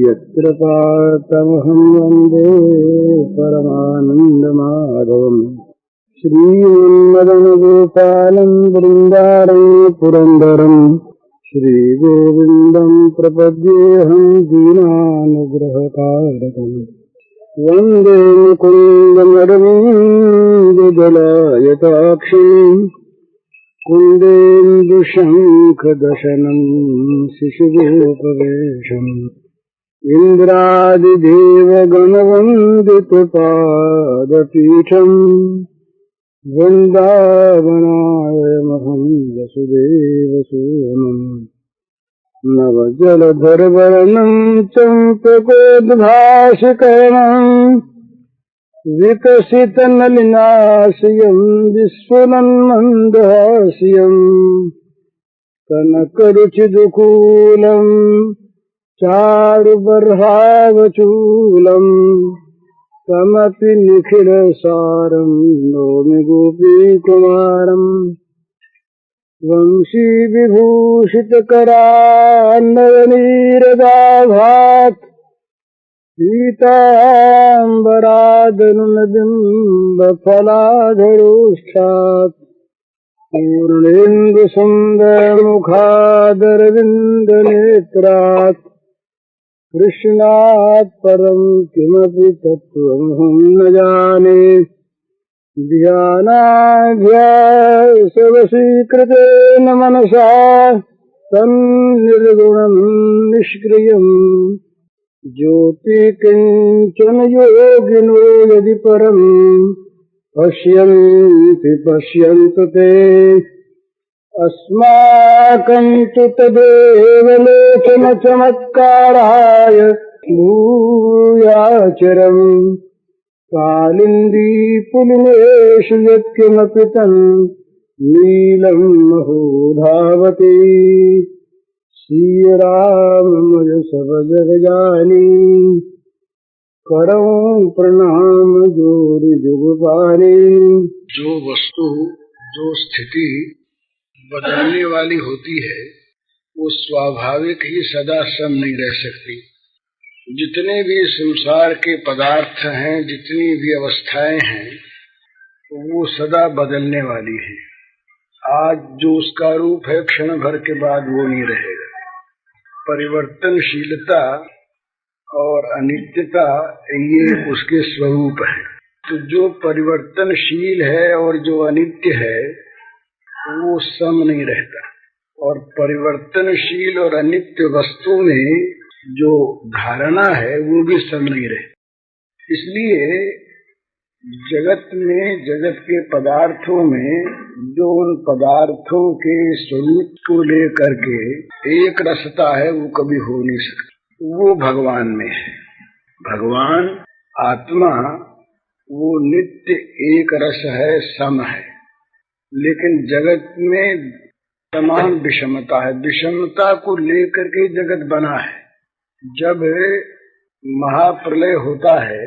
यत्र पातमहं वन्दे परमानन्दमाधवम् श्रीमन्मदनगोपालं वृन्दारण्य पुरन्दरम् श्रीगोविन्दं प्रपद्येऽहं दीनानुग्रहकारकम् वन्दे मुकुन्दमरविन्ददलायताक्षम् कुन्देन्दुशङ्खदशनं शिशुगोपवेशम् इन्द्रादिदेवगणवन्दितपादपीठम् वृन्दावनायमहं वसुदेवसूनम् नवजलधरवर्णं चम्पकोद्भाषिकरणम् विकसितनलिनाशयं विस्फुरन्मन्दहास्यं कनकरुचिदुकूलं चारुबर्हावचूलं कमपि निखिलसारं नौमि गोपीकुमारम् वंशीविभूषितकरान्नयनीरदाभात् पीताम्बरादनुनबिम्बफलाधरोष्ठात् पूर्णेन्दुसुन्दरमुखादरविन्दनेत्रात् कृष्णात् परं किमपि तत्त्वमहं न जाने ध्यानाभ्यासवशीकृतेन मनसा तन्निर्गुणं निष्क्रियम् ज्योति किंचन योगिनो यदि परम पश्यन्ति पश्यन्तु ते अस्माकं तु तदेव लोचन चमत्काराय भूयाचरम् कालिन्दी पुलिनेषु यत्किमपि तन् नीलं महो धावति श्री राम मुझ सब जग जानी करऊं प्रणाम जोरि जुग पानी। जो वस्तु जो स्थिति बदलने वाली होती है वो स्वाभाविक ही सदा सम नहीं रह सकती। जितने भी संसार के पदार्थ हैं, जितनी भी अवस्थाएं हैं, वो सदा बदलने वाली है। आज जो उसका रूप है क्षण भर के बाद वो नहीं रहेगा। परिवर्तनशीलता और अनित्यता ये उसके स्वरूप है। तो जो परिवर्तनशील है और जो अनित्य है वो सम नहीं रहता। और परिवर्तनशील और अनित्य वस्तु में जो धारणा है वो भी सम नहीं रहती। इसलिए जगत में, जगत के पदार्थों में जो उन पदार्थों के स्वरूप को लेकर के एक रसता है वो कभी हो नहीं सकती। वो भगवान में है। भगवान आत्मा वो नित्य एक रस है, सम है। लेकिन जगत में तमाम विषमता है। विषमता को लेकर के जगत बना है। जब महाप्रलय होता है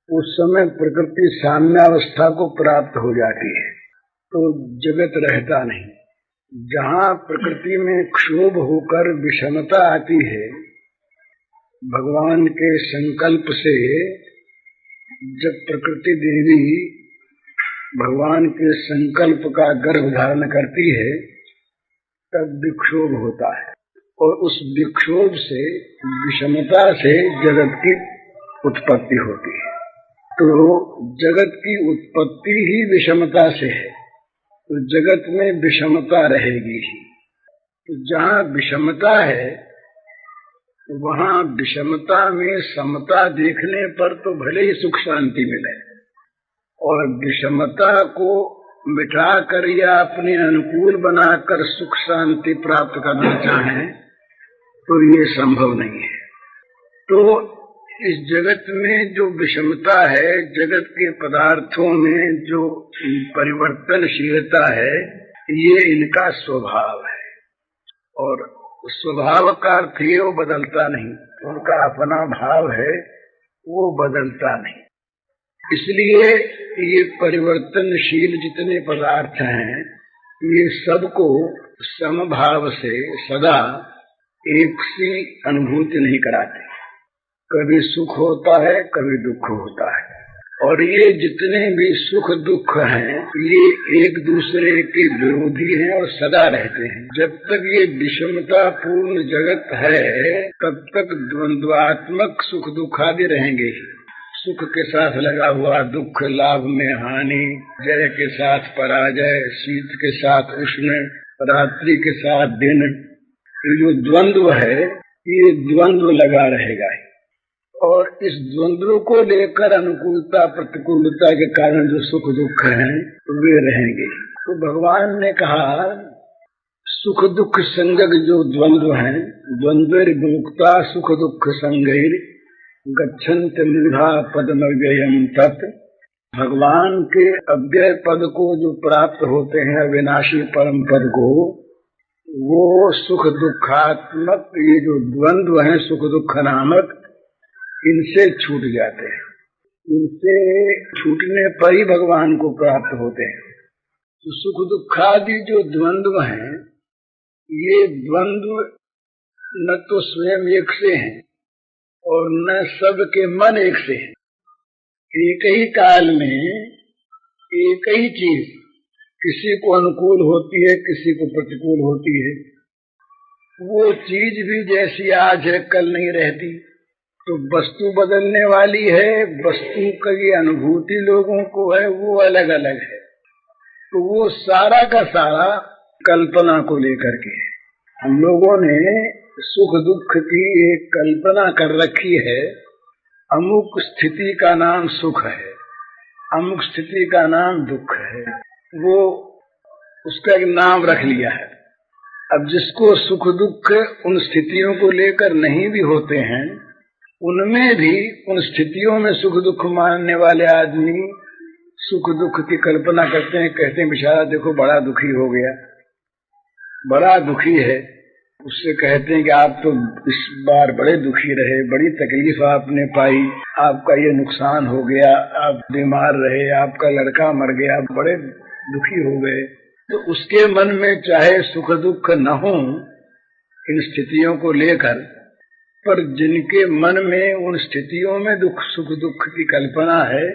उस समय प्रकृति साम्यावस्था को प्राप्त हो जाती है तो जगत रहता नहीं। जहाँ प्रकृति में क्षोभ होकर विषमता आती है, भगवान के संकल्प से जब प्रकृति देवी भगवान के संकल्प का गर्भ धारण करती है तब विक्षोभ होता है और उस विक्षोभ से, विषमता से जगत की उत्पत्ति होती है। तो जगत की उत्पत्ति ही विषमता से है, तो जगत में विषमता रहेगी ही। तो जहाँ विषमता है वहाँ विषमता में समता देखने पर तो भले ही सुख शांति मिले, और विषमता को मिटाकर या अपने अनुकूल बनाकर सुख शांति प्राप्त करना चाहें तो ये संभव नहीं है। तो इस जगत में जो विषमता है, जगत के पदार्थों में जो परिवर्तनशीलता है, ये इनका स्वभाव है। और स्वभाव का अर्थ ये वो बदलता नहीं, उनका अपना भाव है, वो बदलता नहीं। इसलिए ये परिवर्तनशील जितने पदार्थ हैं ये सबको समभाव से सदा एक सी अनुभूति नहीं कराते। कभी सुख होता है, कभी दुख होता है, और ये जितने भी सुख दुख हैं ये एक दूसरे के विरोधी हैं और सदा रहते हैं। जब तक ये विषमता पूर्ण जगत है तब तक द्वंद्वात्मक सुख दुखादि रहेंगे ही। सुख के साथ लगा हुआ दुख, लाभ में हानि, जय के साथ पराजय, शीत के साथ उष्ण, रात्रि के साथ दिन, ये जो द्वंद्व है ये द्वंद्व लगा रहेगा। और इस द्वंद्व को लेकर अनुकूलता प्रतिकूलता के कारण जो सुख दुख हैं वे रहेंगे। तो भगवान ने कहा सुख दुख संगक जो द्वंद्व हैं, द्वंद्वर विमुक्ता सुख दुख संगैर गच्छन्त मूढ़ा पदमव्ययम् तत्। भगवान के अव्यय पद को जो प्राप्त होते हैं, अविनाशी परम पद को, वो सुख दुखात्मक ये जो द्वंद्व हैं सुख दुख नामक, इनसे छूट जाते हैं। इनसे छूटने पर ही भगवान को प्राप्त होते हैं। तो सुख दुखादि जो द्वंद्व हैं, ये द्वंद्व न तो स्वयं एक से हैं और न सबके मन एक से है। एक ही काल में एक ही चीज किसी को अनुकूल होती है, किसी को प्रतिकूल होती है। वो चीज भी जैसी आज है कल नहीं रहती। तो वस्तु बदलने वाली है, वस्तु की अनुभूति लोगों को है वो अलग अलग है। तो वो सारा का सारा कल्पना को लेकर के हम लोगों ने सुख दुख की एक कल्पना कर रखी है। अमुक स्थिति का नाम सुख है, अमुक स्थिति का नाम दुख है, वो उसका एक नाम रख लिया है। अब जिसको सुख दुख उन स्थितियों को लेकर नहीं भी होते हैं, उनमें भी उन स्थितियों में सुख दुख मानने वाले आदमी सुख दुख की कल्पना करते हैं। कहते हैं बेचारा देखो बड़ा दुखी हो गया, बड़ा दुखी है। उससे कहते हैं कि आप तो इस बार बड़े दुखी रहे, बड़ी तकलीफ आपने पाई, आपका ये नुकसान हो गया, आप बीमार रहे, आपका लड़का मर गया, बड़े दुखी हो गए। तो उसके मन में चाहे सुख दुख न हो इन स्थितियों को लेकर, पर जिनके मन में उन स्थितियों में दुख सुख दुख की कल्पना है,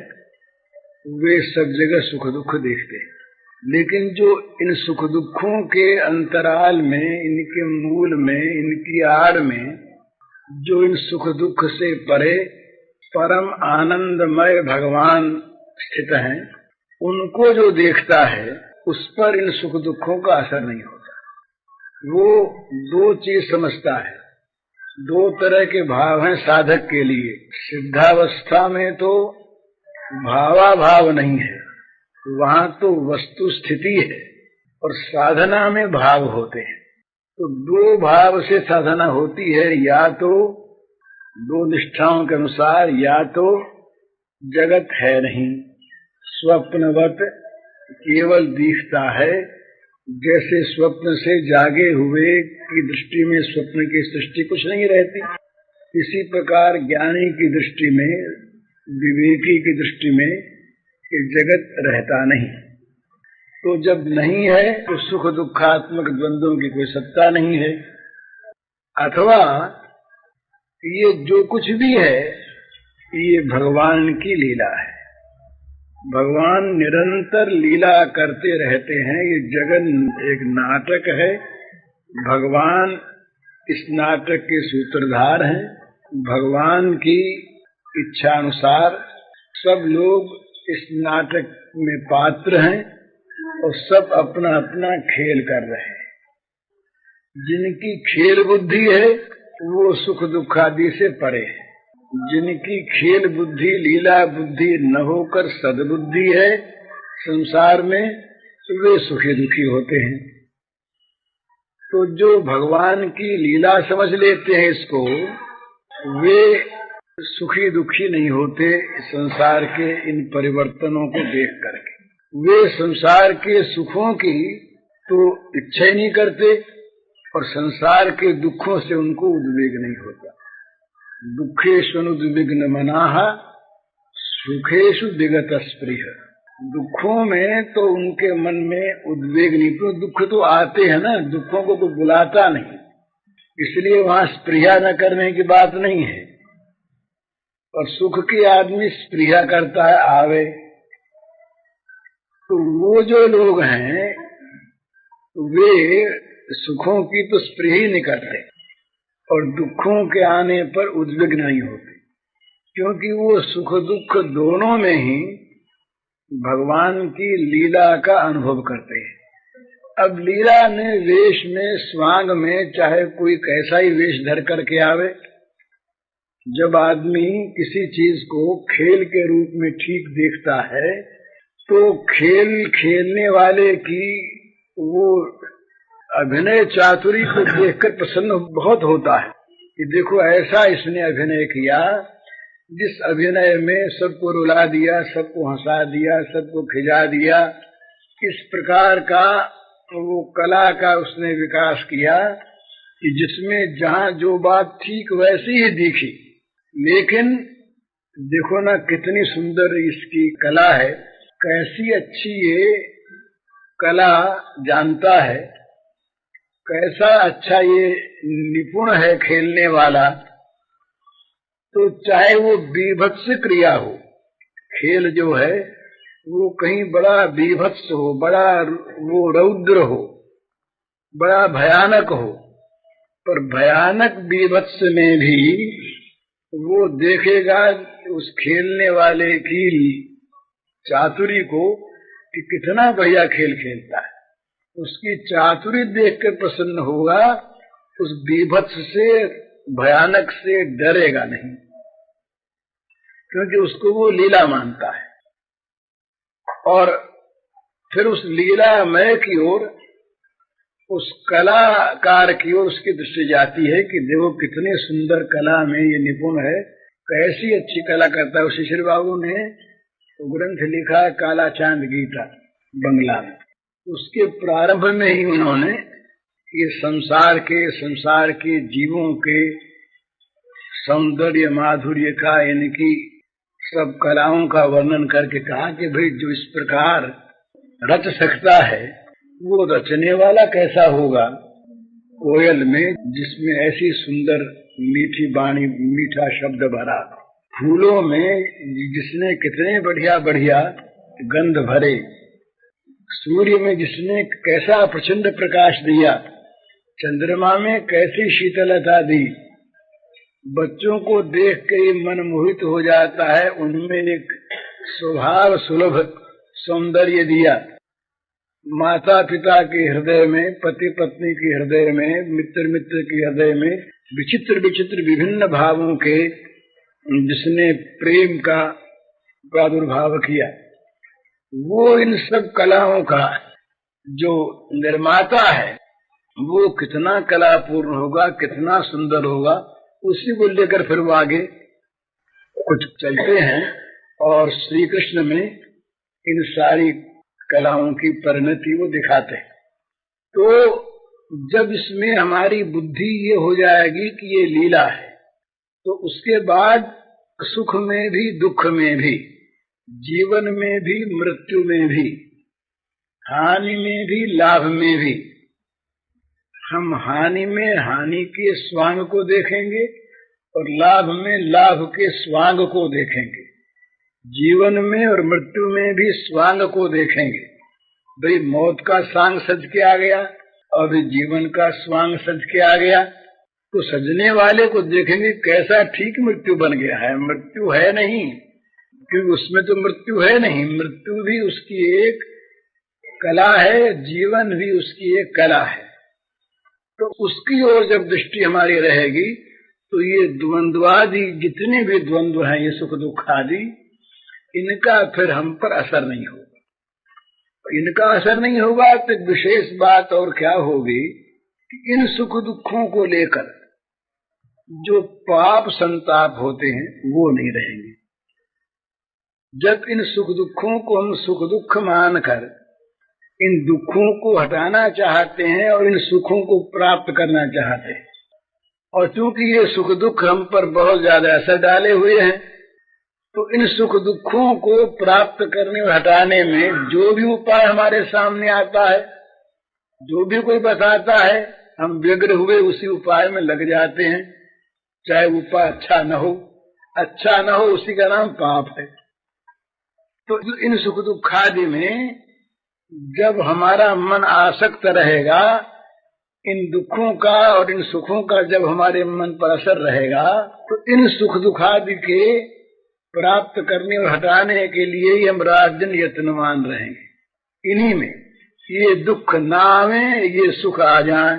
वे सब जगह सुख दुख देखते हैं। लेकिन जो इन सुख दुखों के अंतराल में, इनके मूल में, इनकी आड़ में जो इन सुख दुख से परे परम आनंदमय भगवान स्थित हैं, उनको जो देखता है उस पर इन सुख दुखों का असर नहीं होता। वो दो चीज समझता है। दो तरह के भाव हैं साधक के लिए। सिद्धावस्था में तो भावाभाव नहीं है, वहां तो वस्तु स्थिति है, और साधना में भाव होते हैं। तो दो भाव से साधना होती है, या तो दो निष्ठाओं के अनुसार, या तो जगत है नहीं, स्वप्नवत केवल दिखता है। जैसे स्वप्न से जागे हुए की दृष्टि में स्वप्न की सृष्टि कुछ नहीं रहती, इसी प्रकार ज्ञानी की दृष्टि में, विवेकी की दृष्टि में ये जगत रहता नहीं। तो जब नहीं है तो सुख दुखात्मक द्वंद्वों की कोई सत्ता नहीं है। अथवा ये जो कुछ भी है ये भगवान की लीला है। भगवान निरंतर लीला करते रहते हैं। ये जगत एक नाटक है, भगवान इस नाटक के सूत्रधार हैं। भगवान की इच्छानुसार सब लोग इस नाटक में पात्र हैं और सब अपना अपना खेल कर रहे हैं। जिनकी खेल बुद्धि है वो सुख दुख आदि से परे है। जिनकी खेल बुद्धि लीला बुद्धि न होकर सद्बुद्धि है संसार में, वे सुखी दुखी होते हैं। तो जो भगवान की लीला समझ लेते हैं इसको, वे सुखी दुखी नहीं होते संसार के इन परिवर्तनों को देख करके। वे संसार के सुखों की तो इच्छा ही नहीं करते और संसार के दुखों से उनको उद्वेग नहीं होता। दुखेषु अनुद्विग्न मनाः सुखेषु विगत स्पृह। दुखों में तो उनके मन में उद्वेग नहीं, तो दुख तो आते हैं ना, दुखों को तो बुलाता नहीं, इसलिए वहां स्पृहा न करने की बात नहीं है। और सुख की आदमी स्पृहा करता है आवे। तो वो जो लोग हैं वे सुखों की तो स्पृहा ही नहीं करते और दुखों के आने पर उद्विग्न नहीं होते, क्योंकि वो सुख दुख दोनों में ही भगवान की लीला का अनुभव करते हैं। अब लीला में, वेश में, स्वांग में, चाहे कोई कैसा ही वेश धर करके आवे, जब आदमी किसी चीज को खेल के रूप में ठीक देखता है तो खेल खेलने वाले की वो अभिनय चातुरी को देखकर प्रसन्न बहुत होता है कि देखो ऐसा इसने अभिनय किया, जिस अभिनय में सबको रुला दिया, सबको हंसा दिया, सबको खिजा दिया। इस प्रकार का वो कला का उसने विकास किया कि जिसमें जहाँ जो बात ठीक वैसी ही दिखी। लेकिन देखो ना कितनी सुंदर इसकी कला है, कैसी अच्छी ये कला जानता है, कैसा अच्छा ये निपुण है खेलने वाला। तो चाहे वो बीभत्स क्रिया हो, खेल जो है वो कहीं बड़ा बीभत्स हो, बड़ा वो रौद्र हो, बड़ा भयानक हो, पर भयानक बीभत्स में भी वो देखेगा उस खेलने वाले की चातुरी को कि कितना बढ़िया खेल खेलता है। उसकी चातुरी देखकर प्रसन्न होगा, उस बीभत्स से, भयानक से डरेगा नहीं, क्योंकि उसको वो लीला मानता है। और फिर उस लीलामय की ओर, उस कलाकार की ओर उसकी दृष्टि जाती है कि देखो कितने सुंदर कला में ये निपुण है, कैसी अच्छी कला करता है। उसी श्री बाबू ने तो ग्रंथ लिखा काला चांद गीता बंगला में। उसके प्रारंभ में ही उन्होंने ये संसार के जीवों के सौंदर्य माधुर्य का, इनकी सब कलाओं का वर्णन करके कहा कि भाई जो इस प्रकार रच सकता है वो रचने वाला कैसा होगा। कोयल में जिसमें ऐसी सुंदर मीठी वाणी, मीठा शब्द भरा, फूलों में जिसने कितने बढ़िया बढ़िया गंध भरे, सूर्य में जिसने कैसा प्रचंड प्रकाश दिया, चंद्रमा में कैसी शीतलता दी, बच्चों को देख के मन मोहित हो जाता है, उनमें एक स्वभाव सुलभ सौंदर्य दिया। माता पिता के हृदय में, पति पत्नी के हृदय में, मित्र मित्र के हृदय में विचित्र विचित्र विभिन्न भावों के जिसने प्रेम का प्रादुर्भाव किया, वो इन सब कलाओं का जो निर्माता है वो कितना कलापूर्ण होगा, कितना सुंदर होगा, उसी को लेकर फिर वो आगे कुछ चलते हैं और श्री कृष्ण में इन सारी कलाओं की परिणति वो दिखाते हैं। तो जब इसमें हमारी बुद्धि ये हो जाएगी कि ये लीला है, तो उसके बाद सुख में भी, दुख में भी, जीवन में भी, मृत्यु में भी, हानि में भी, लाभ में भी, हम हानि में हानि के स्वांग को देखेंगे और लाभ में लाभ के स्वांग को देखेंगे। जीवन में और मृत्यु में भी स्वांग को देखेंगे। भाई मौत का सांग सज के आ गया और जीवन का स्वांग सज के आ गया, तो सजने वाले को देखेंगे कैसा ठीक मृत्यु बन गया है। मृत्यु है नहीं, क्योंकि उसमें तो मृत्यु है नहीं, मृत्यु भी उसकी एक कला है, जीवन भी उसकी एक कला है। तो उसकी ओर जब दृष्टि हमारी रहेगी तो ये द्वंद्वादि जितने भी द्वंद्व हैं, ये सुख दुख आदि, इनका फिर हम पर असर नहीं होगा। इनका असर नहीं होगा तो विशेष बात और क्या होगी कि इन सुख दुखों को लेकर जो पाप संताप होते हैं वो नहीं रहेंगे। जब इन सुख दुखों को हम सुख दुख मानकर इन दुखों को हटाना चाहते हैं और इन सुखों को प्राप्त करना चाहते हैं, और चूंकि ये सुख दुख हम पर बहुत ज्यादा असर डाले हुए हैं, तो इन सुख दुखों को प्राप्त करने और हटाने में जो भी उपाय हमारे सामने आता है, जो भी कोई बताता है, हम व्यग्र हुए उसी उपाय में लग जाते हैं, चाहे उपाय अच्छा न हो उसी का नाम पाप है। तो इन सुख दुखादि में जब हमारा मन आसक्त रहेगा, इन दुखों का और इन सुखों का जब हमारे मन पर असर रहेगा, तो इन सुख दुखादि के प्राप्त करने और हटाने के लिए ही हम रात दिन यत्नवान रहेंगे। इन्हीं में ये दुख ना आवे, ये सुख आ जाए,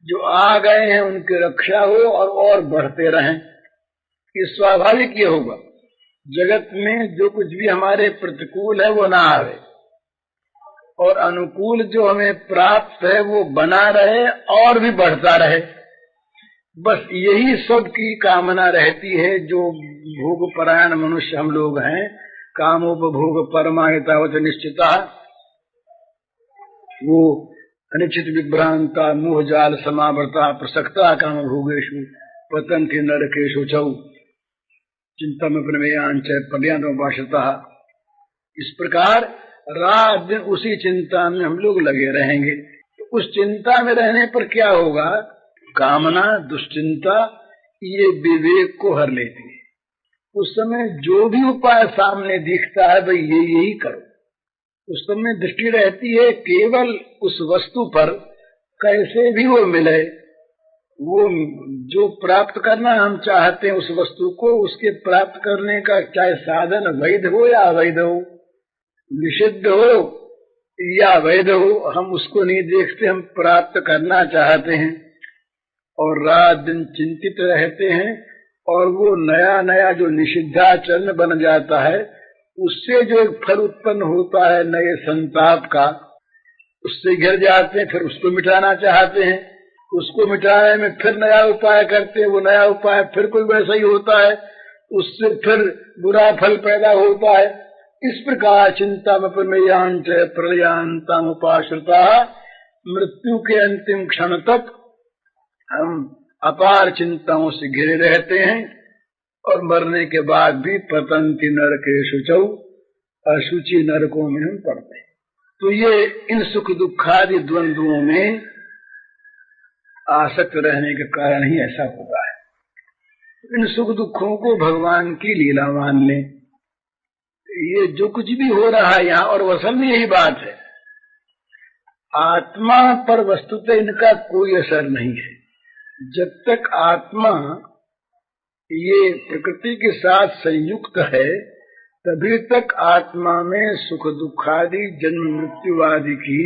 जो आ गए हैं उनकी रक्षा हो और बढ़ते रहें। ये स्वाभाविक ये होगा, जगत में जो कुछ भी हमारे प्रतिकूल है वो ना आवे, और अनुकूल जो हमें प्राप्त है वो बना रहे और भी बढ़ता रहे। बस यही सबकी कामना रहती है। जो भोग परायण मनुष्य हम लोग हैं, कामोपभोग परमाहितावत निश्चिता, वो अनिश्चित विभ्रांता मोह जाल समावर्ता प्रसक्ता काम भोगेशु पतंति नरकेशु चौ चिंता में प्रमेयांच पर्यांतोपाश्रिता। इस प्रकार रात दिन उसी चिंता में हम लोग लगे रहेंगे। तो उस चिंता में रहने पर क्या होगा, कामना दुश्चिंता ये विवेक को हर लेती है। उस समय जो भी उपाय सामने दिखता है भाई यही करो, उस समय दृष्टि रहती है केवल उस वस्तु पर, कैसे भी वो मिले, वो जो प्राप्त करना हम चाहते हैं उस वस्तु को, उसके प्राप्त करने का चाहे साधन वैध हो या अवैध हो, निषिद्ध हो या वैध हो, हम उसको नहीं देखते, हम प्राप्त करना चाहते हैं और रात दिन चिंतित रहते हैं। और वो नया नया जो निषिद्धाचरण बन जाता है, उससे जो एक फल उत्पन्न होता है नए संताप का, उससे घिर जाते हैं, फिर उसको मिटाना चाहते हैं, उसको मिटाने में फिर नया उपाय करते हैं, वो नया उपाय फिर कोई वैसा ही होता है, उससे फिर बुरा फल पैदा होता है। इस प्रकार चिंता में प्रमेयांच प्रलयांतम उपाश्रिता, मृत्यु के अंतिम क्षण तक हम अपार चिंताओं से घिरे रहते हैं और मरने के बाद भी पतंति नरकेषु चौ, अशुचि नरकों में हम पड़ते हैं। तो ये इन सुख दुखादि द्वंद्वों में आसक्त रहने के कारण ही ऐसा होता है। इन सुख दुखों को भगवान की लीला मान लें। ये जो कुछ भी हो रहा है यहाँ, और असल में यही बात है, आत्मा पर वस्तुतः इनका कोई असर नहीं है। जब तक आत्मा ये प्रकृति के साथ संयुक्त है, तभी तक आत्मा में सुख दुखादि जन्म मृत्यु आदि की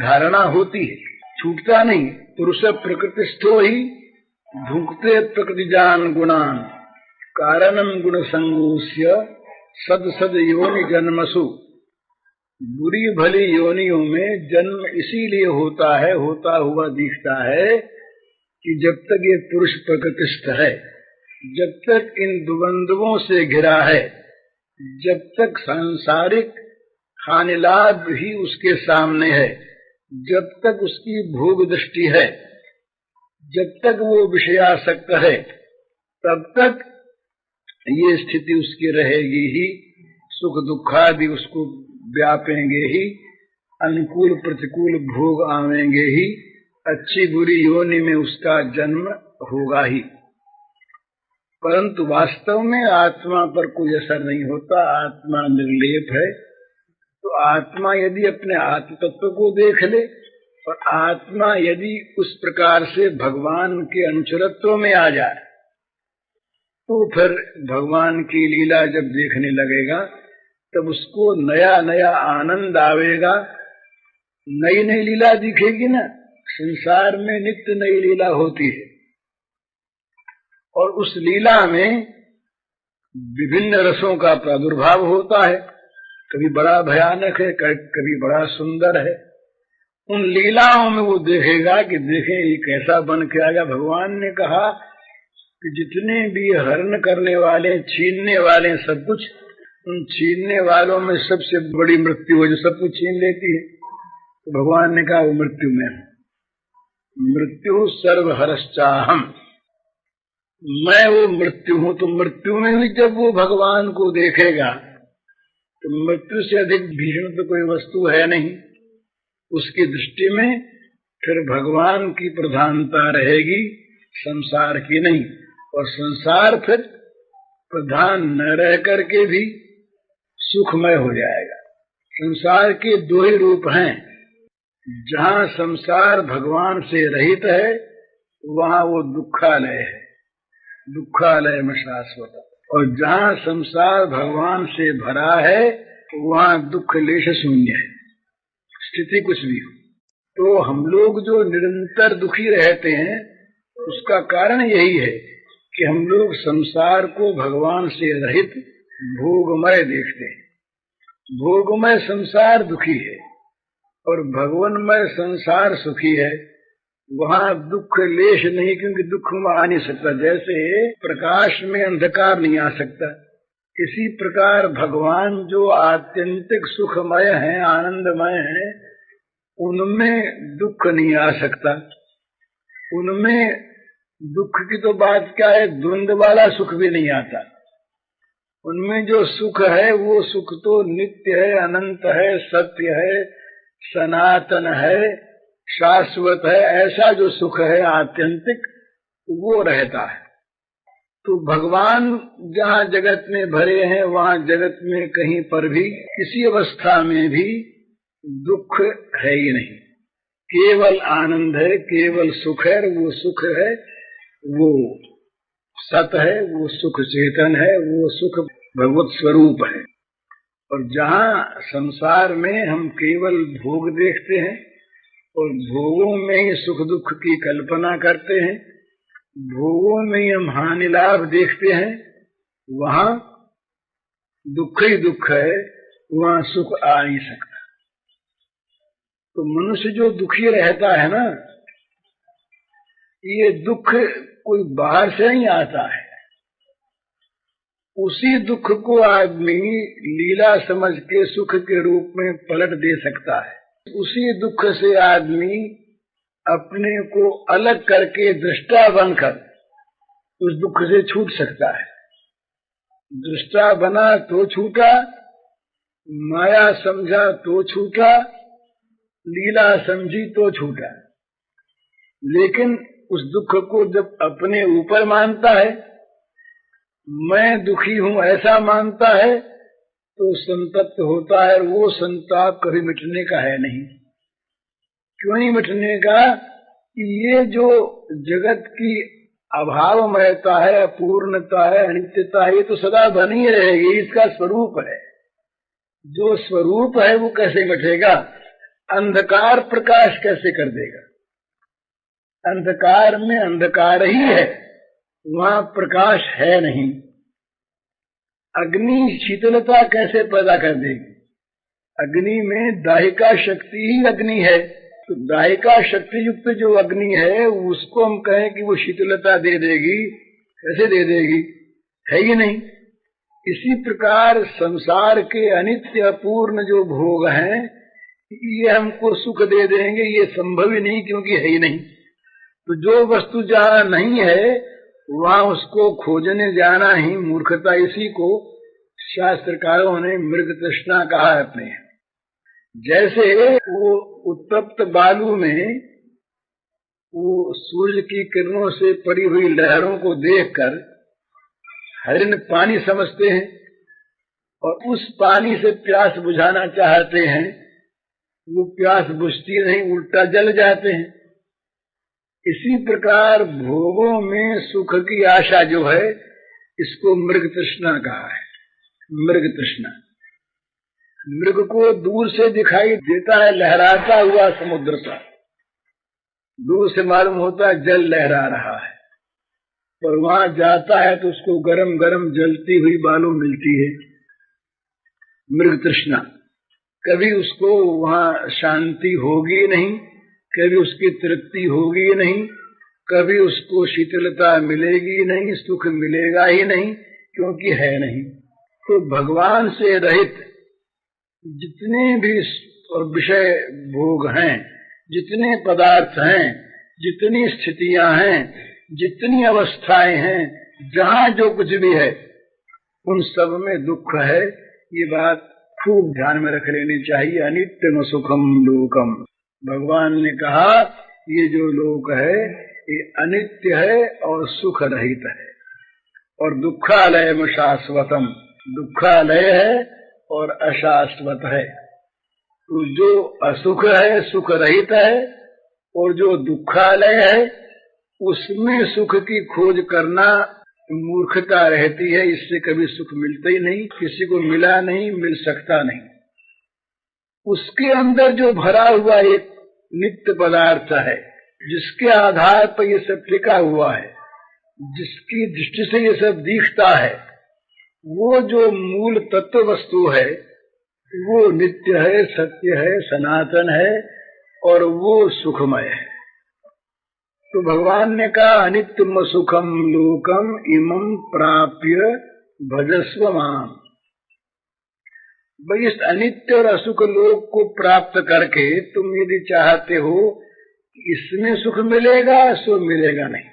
धारणा होती है, छूटता नहीं। पुरुष प्रकृतिस्थो ही भुंक्ते प्रकृति जान गुणान कारणम गुण संगोष्य सद सद योनि जन्मसु। बुरी भली योनियों में जन्म इसीलिए होता है, होता हुआ दिखता है कि जब तक ये पुरुष प्रकृतिस्थ है, जब तक इन द्वंद्वों से घिरा है, जब तक सांसारिक हानि लाभ ही उसके सामने है, जब तक उसकी भोग दृष्टि है, जब तक वो विषयासक्त है, तब तक ये स्थिति उसकी रहेगी ही। सुख दुखादि उसको व्यापेंगे ही, अनुकूल प्रतिकूल भोग आवेंगे ही, अच्छी बुरी योनि में उसका जन्म होगा ही। परंतु वास्तव में आत्मा पर कोई असर नहीं होता, आत्मा निर्लेप है। तो आत्मा यदि अपने आत्म तत्व को देख ले, और आत्मा यदि उस प्रकार से भगवान के अनुचरत्व में आ जाए, तो फिर भगवान की लीला जब देखने लगेगा तब उसको नया नया आनंद आवेगा, नई नई लीला दिखेगी ना। संसार में नित्य नई लीला होती है, और उस लीला में विभिन्न रसों का प्रादुर्भाव होता है। कभी बड़ा भयानक है, कभी बड़ा सुंदर है। उन लीलाओं में वो देखेगा कि देखें ये कैसा बन के आएगा। भगवान ने कहा कि जितने भी हरण करने वाले, छीनने वाले सब कुछ, उन छीनने वालों में सबसे बड़ी मृत्यु है जो सब कुछ छीन लेती है। तो भगवान ने कहा वो मृत्यु में, मृत्यु सर्वहरश्चाहम, मैं वो मृत्यु हूं। तो मृत्यु में भी जब वो भगवान को देखेगा तो मृत्यु से अधिक भीषण तो कोई वस्तु है नहीं उसकी दृष्टि में। फिर भगवान की प्रधानता रहेगी, संसार की नहीं। और संसार फिर प्रधान न रह करके भी सुखमय हो जाएगा। संसार के दो ही रूप हैं, जहाँ संसार भगवान से रहित है वहाँ वो दुखालय है, दुखालय में शाश्वत। और जहाँ संसार भगवान से भरा है वहाँ दुख लेश शून्य है, स्थिति कुछ भी हो। तो हम लोग जो निरंतर दुखी रहते हैं उसका कारण यही है कि हम लोग संसार को भगवान से रहित भोगमय देखते हैं। भोगमय संसार दुखी है और भगवानमय संसार सुखी है। वहाँ दुख लेश नहीं, क्योंकि दुख में आ नहीं सकता। जैसे प्रकाश में अंधकार नहीं आ सकता, इसी प्रकार भगवान जो आत्यंतिक सुखमय है, आनंदमय है, उनमें दुख नहीं आ सकता। उनमें दुख की तो बात क्या है, द्वंद्व वाला सुख भी नहीं आता। उनमें जो सुख है वो सुख तो नित्य है, अनंत है, सत्य है, सनातन है, शाश्वत है। ऐसा जो सुख है आत्यंतिक, वो रहता है। तो भगवान जहाँ जगत में भरे हैं वहाँ जगत में कहीं पर भी किसी अवस्था में भी दुख है ही नहीं। केवल आनंद है, केवल सुख है। वो सुख है, वो सत है, वो सुख चेतन है, वो सुख भगवत स्वरूप है। और जहाँ संसार में हम केवल भोग देखते हैं और भोगों में ही सुख दुख की कल्पना करते हैं, भोगों में ही हम हानि लाभ देखते हैं, वहाँ दुख ही दुख है, वहाँ सुख आ नहीं सकता। तो मनुष्य जो दुखी रहता है ना, ये दुख कोई बाहर से नहीं आता है। उसी दुख को आदमी लीला समझ के सुख के रूप में पलट दे सकता है। उसी दुख से आदमी अपने को अलग करके दृष्टा बनकर उस दुख से छूट सकता है। दृष्टा बना तो छूटा, माया समझा तो छूटा, लीला समझी तो छूटा। लेकिन उस दुख को जब अपने ऊपर मानता है, मैं दुखी हूँ ऐसा मानता है, तो संतप्त होता है। वो संताप कभी मिटने का है नहीं। क्यों नहीं मिटने का? ये जो जगत की अभावमयता है, अपूर्णता है, अनित्यता है, ये तो सदा बनी रहेगी। इसका स्वरूप है। जो स्वरूप है वो कैसे मिटेगा? अंधकार प्रकाश कैसे कर देगा? अंधकार में अंधकार ही है, वहाँ प्रकाश है नहीं। अग्नि शीतलता कैसे पैदा कर देगी? अग्नि में दाहिका शक्ति ही अग्नि है। तो दाहिका शक्ति युक्त जो अग्नि है उसको हम कहें कि वो शीतलता दे देगी, कैसे दे देगी? है ही नहीं। इसी प्रकार संसार के अनित्य अपूर्ण जो भोग हैं ये हमको सुख दे देंगे, ये संभव ही नहीं, क्योंकि है ही नहीं। तो जो वस्तु जहाँ नहीं है वहाँ उसको खोजने जाना ही मूर्खता। इसी को शास्त्रकारों ने मृग तृष्णा कहा है अपने। जैसे वो उत्तप्त बालू में वो सूर्य की किरणों से पड़ी हुई लहरों को देखकर हरिण पानी समझते हैं और उस पानी से प्यास बुझाना चाहते हैं, वो प्यास बुझती नहीं, उल्टा जल जाते हैं। इसी प्रकार भोगों में सुख की आशा जो है इसको मृग तृष्णा कहा है। मृग तृष्णा। मृग को दूर से दिखाई देता है लहराता हुआ समुद्र सा, दूर से मालूम होता है जल लहरा रहा है, पर वहां जाता है तो उसको गरम गरम जलती हुई बालू मिलती है। मृग तृष्णा। कभी उसको वहां शांति होगी नहीं, कभी उसकी तृप्ति होगी नहीं, कभी उसको शीतलता मिलेगी नहीं, सुख मिलेगा ही नहीं, क्योंकि है नहीं। तो भगवान से रहित जितने भी विषय भोग हैं, जितने पदार्थ हैं, जितनी स्थितियां हैं, जितनी अवस्थाएं हैं, जहाँ जो कुछ भी है उन सब में दुख है। ये बात खूब ध्यान में रख लेनी चाहिए। अनित्यम सुखम लोकम। भगवान ने कहा ये जो लोक है ये अनित्य है और सुख रहित है, और दुखालयम शाश्वतम, दुखालय है और अशाश्वत है। तो जो असुख है सुख रहित है, और जो दुखालय है उसमें सुख की खोज करना मूर्खता रहती है। इससे कभी सुख मिलता ही नहीं, किसी को मिला नहीं, मिल सकता नहीं। उसके अंदर जो भरा हुआ एक नित्य पदार्थ है, जिसके आधार पर ये सब टिका हुआ है, जिसकी दृष्टि से ये सब दिखता है, वो जो मूल तत्व वस्तु है वो नित्य है, सत्य है, सनातन है, और वो सुखमय है। तो भगवान ने कहा अनित्यम सुखम लोकम इमं प्राप्य भजस्व माम। भाई इस अनित्य और असुख लोक को प्राप्त करके तुम यदि चाहते हो इसमें सुख मिलेगा, सो मिलेगा नहीं।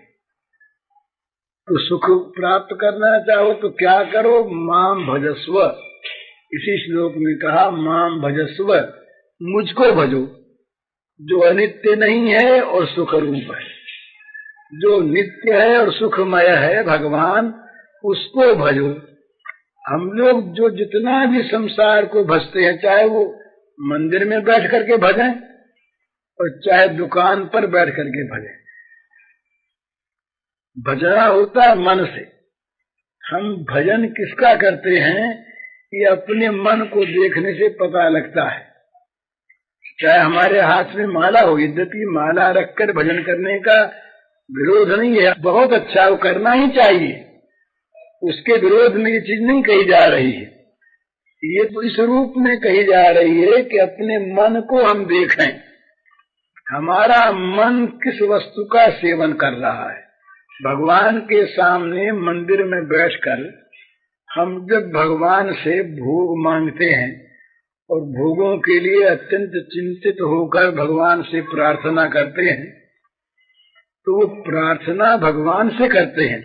तो सुख प्राप्त करना चाहो तो क्या करो, माम भजस्व। इसी श्लोक में कहा माम भजस्व, मुझको भजो, जो अनित्य नहीं है और सुख रूप है, जो नित्य है और सुखमय है भगवान, उसको भजो। हम लोग जो जितना भी संसार को भजते हैं, चाहे वो मंदिर में बैठ करके भजें और चाहे दुकान पर बैठ करके भजें, भजना होता है मन से। हम भजन किसका करते हैं, ये अपने मन को देखने से पता लगता है। चाहे हमारे हाथ में माला हो, यद्यपि माला रखकर भजन करने का विरोध नहीं है, बहुत अच्छा, वो करना ही चाहिए, उसके विरोध में ये चीज नहीं कही जा रही है। ये तो इस रूप में कही जा रही है कि अपने मन को हम देखें, हमारा मन किस वस्तु का सेवन कर रहा है। भगवान के सामने मंदिर में बैठकर हम जब भगवान से भोग मांगते हैं और भोगों के लिए अत्यंत चिंतित होकर भगवान से प्रार्थना करते हैं, तो वो प्रार्थना भगवान से करते हैं,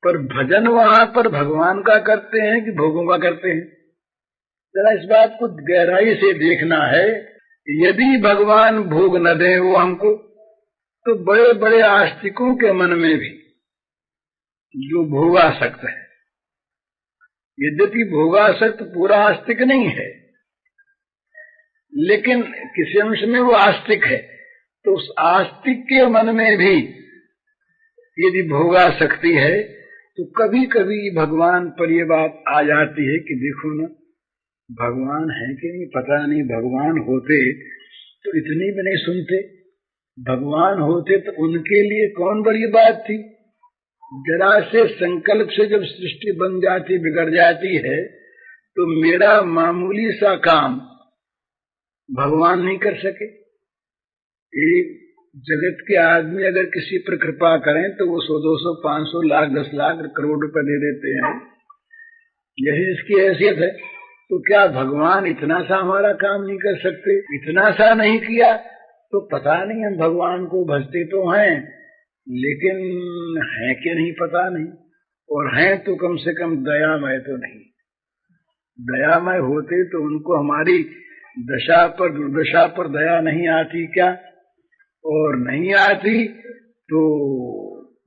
पर भजन वहां पर भगवान का करते हैं कि भोगों का करते हैं। जरा इस बात को गहराई से देखना है। यदि भगवान भोग न दे वो हमको, तो बड़े बड़े आस्तिकों के मन में भी जो भोगासक्त है, यद्यपि भोगासक्त पूरा आस्तिक नहीं है, लेकिन किसी अंश में वो आस्तिक है, तो उस आस्तिक के मन में भी यदि भोगासक्ति है तो कभी कभी भगवान पर ये बात आ जाती है कि देखो ना, भगवान है कि नहीं पता नहीं, भगवान होते तो इतनी भी नहीं सुनते, भगवान होते तो उनके लिए कौन बड़ी बात थी। जरा से संकल्प से जब सृष्टि बन जाती, बिगड़ जाती है, तो मेरा मामूली सा काम भगवान नहीं कर सके। एक जगत के आदमी अगर किसी पर कृपा करें तो वो 100, 200, 500, लाख, 10 लाख, करोड़ रुपए दे देते हैं, यही इसकी हैसियत है। तो क्या भगवान इतना सा हमारा काम नहीं कर सकते? इतना सा नहीं किया तो पता नहीं, हम भगवान को भजते तो हैं लेकिन हैं कि नहीं पता नहीं, और हैं तो कम से कम दयामय तो नहीं। दयामय होते तो उनको हमारी दशा पर, दुर्दशा पर दया नहीं आती क्या? और नहीं आती तो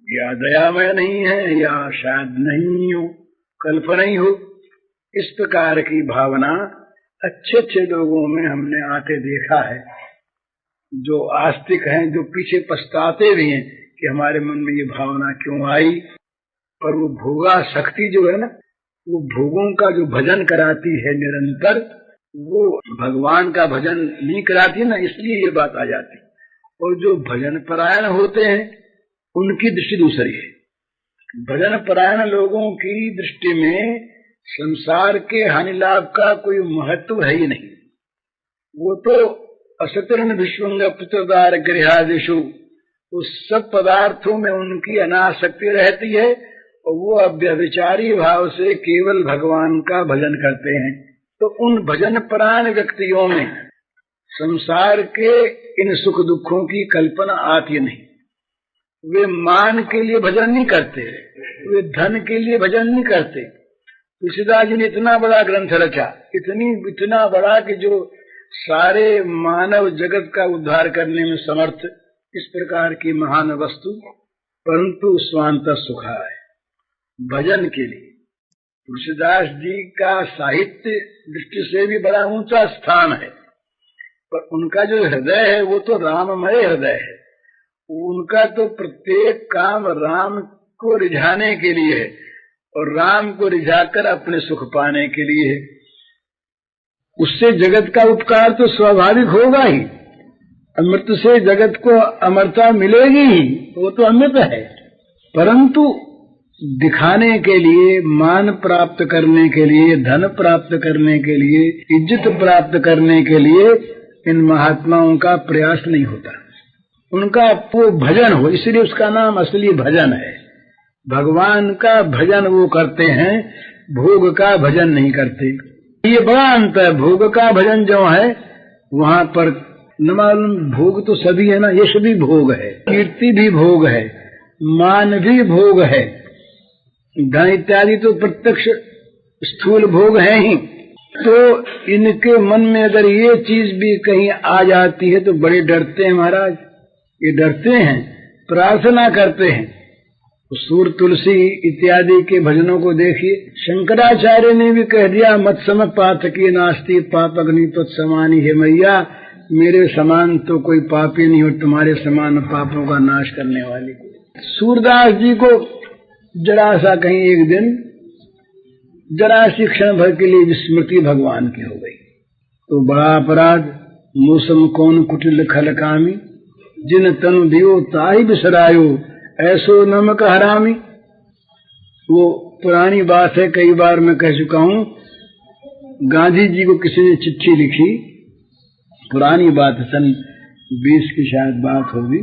या दयामय नहीं है या शायद नहीं हो, कल्पना ही हो। इस प्रकार की भावना अच्छे अच्छे लोगों में हमने आते देखा है, जो आस्तिक हैं, जो पीछे पछताते भी हैं कि हमारे मन में ये भावना क्यों आई। पर वो भोगा शक्ति जो है ना, वो भोगों का जो भजन कराती है निरंतर, वो भगवान का भजन नहीं कराती ना, इसलिए ये बात आ जाती। और जो भजन परायण होते हैं उनकी दृष्टि दूसरी है। भजन परायण लोगों की दृष्टि में संसार के हानि लाभ का कोई महत्व है ही नहीं। वो तो असतरण विश्वंग पुत्रदार गृहादिषु, उस सब पदार्थों में उनकी अनासक्ति रहती है, और वो अव्यभिचारी भाव से केवल भगवान का भजन करते हैं। तो उन भजन परायण व्यक्तियों में संसार के इन सुख दुखों की कल्पना आती नहीं। वे मान के लिए भजन नहीं करते, वे धन के लिए भजन नहीं करते। तुलसीदास जी ने इतना बड़ा ग्रंथ रचा, इतना बड़ा कि जो सारे मानव जगत का उद्धार करने में समर्थ, इस प्रकार की महान वस्तु, परंतु स्वांत सुखा है भजन के लिए। तुलसीदास जी का साहित्य दृष्टि से भी बड़ा ऊंचा स्थान है, पर उनका जो हृदय है वो तो राममय हृदय है। उनका तो प्रत्येक काम राम को रिझाने के लिए है और राम को रिझाकर अपने सुख पाने के लिए है। उससे जगत का उपकार तो स्वाभाविक होगा ही, अमृत से जगत को अमरता मिलेगी ही, वो तो अमृत है। परंतु दिखाने के लिए, मान प्राप्त करने के लिए, धन प्राप्त करने के लिए, इज्जत प्राप्त करने के लिए इन महात्माओं का प्रयास नहीं होता। उनका वो भजन हो, इसलिए उसका नाम असली भजन है। भगवान का भजन वो करते हैं, भोग का भजन नहीं करते। ये बड़ा अंतर है। भोग का भजन जो है वहाँ पर न मालूम, भोग तो सभी है ना, यश भी भोग है, कीर्ति भी भोग है, मान भी भोग है, धन इत्यादि तो प्रत्यक्ष स्थूल भोग है ही। तो इनके मन में अगर ये चीज भी कहीं आ जाती है तो बड़े डरते हैं महाराज। ये डरते हैं, प्रार्थना करते हैं। सूर तुलसी इत्यादि के भजनों को देखिए, शंकराचार्य ने भी कह दिया, मत सम पातकी नास्ति पाप अग्नि तत्समानी है मैया, मेरे समान तो कोई पापी नहीं और तुम्हारे समान पापों का नाश करने वाली। सूरदास जी को जरा सा कहीं एक दिन जरा सी क्षण भर के लिए विस्मृति भगवान की हो गई तो बड़ा अपराध। मौसम कौन कुटिल खल कामी, जिन तनु दियो ताही बिसरायो, ऐसो नमक हरामी। वो पुरानी बात है, कई बार मैं कह चुका हूँ। गांधी जी को किसी ने चिट्ठी लिखी, पुरानी बात, सन 20 की शायद बात होगी,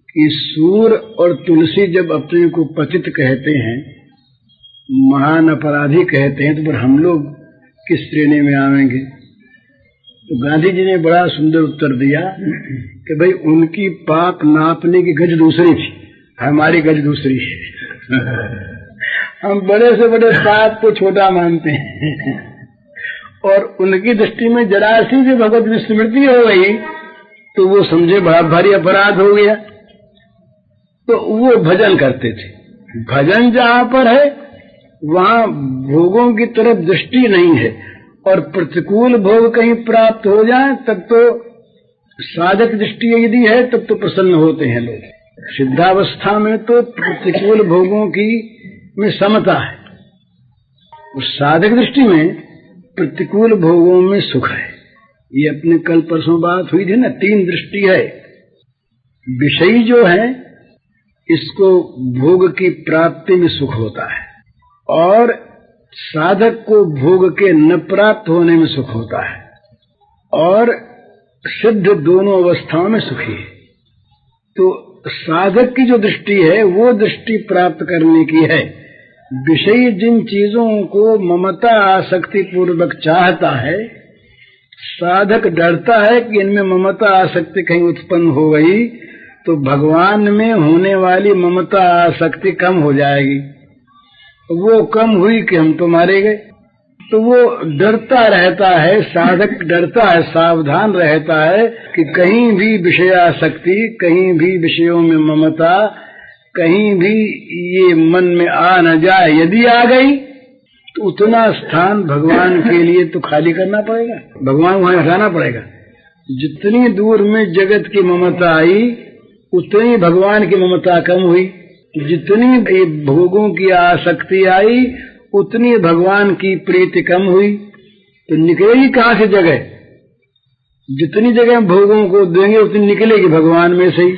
कि सूर और तुलसी जब अपने को पतित कहते हैं, महान अपराधी कहते हैं, तो फिर हम लोग किस श्रेणी में आवेंगे? तो गांधी जी ने बड़ा सुंदर उत्तर दिया कि भाई उनकी पाप नापने की गज दूसरी थी, हमारी गज दूसरी है। हम बड़े से बड़े पाप को छोटा मानते हैं और उनकी दृष्टि में जरा सी भी भगवत विस्मृति हो गई तो वो समझे बड़ा भारी अपराध हो गया। तो वो भजन करते थे। भजन जहाँ पर है वहाँ भोगों की तरफ दृष्टि नहीं है, और प्रतिकूल भोग कहीं प्राप्त हो जाए तब तो साधक दृष्टि यदि है तब तो प्रसन्न होते हैं लोग। सिद्धावस्था में तो प्रतिकूल भोगों की में समता है, उस साधक दृष्टि में प्रतिकूल भोगों में सुख है। ये अपने कल परसों बात हुई थी ना, 3 दृष्टि है। विषयी जो है इसको भोग की प्राप्ति में सुख होता है, और साधक को भोग के न प्राप्त होने में सुख होता है, और सिद्ध दोनों अवस्थाओं में सुखी है। तो साधक की जो दृष्टि है वो दृष्टि प्राप्त करने की है। विषयी जिन चीजों को ममता आसक्ति पूर्वक चाहता है, साधक डरता है कि इनमें ममता आसक्ति कहीं उत्पन्न हो गई तो भगवान में होने वाली ममता आसक्ति कम हो जाएगी। वो कम हुई कि हम तो मारे गए। तो वो डरता रहता है, साधक डरता है, सावधान रहता है कि कहीं भी विषयासक्ति, कहीं भी विषयों में ममता, कहीं भी ये मन में आ न जाए। यदि आ गई तो उतना स्थान भगवान के लिए तो खाली करना पड़ेगा, भगवान वहां हटाना पड़ेगा। जितनी दूर में जगत की ममता आई उतनी भगवान की ममता कम हुई, जितनी भोगों की आसक्ति आई उतनी भगवान की प्रीति कम हुई। तो निकलेगी कहाँ से जगह? जितनी जगह भोगों को देंगे उतनी निकलेगी भगवान में से ही।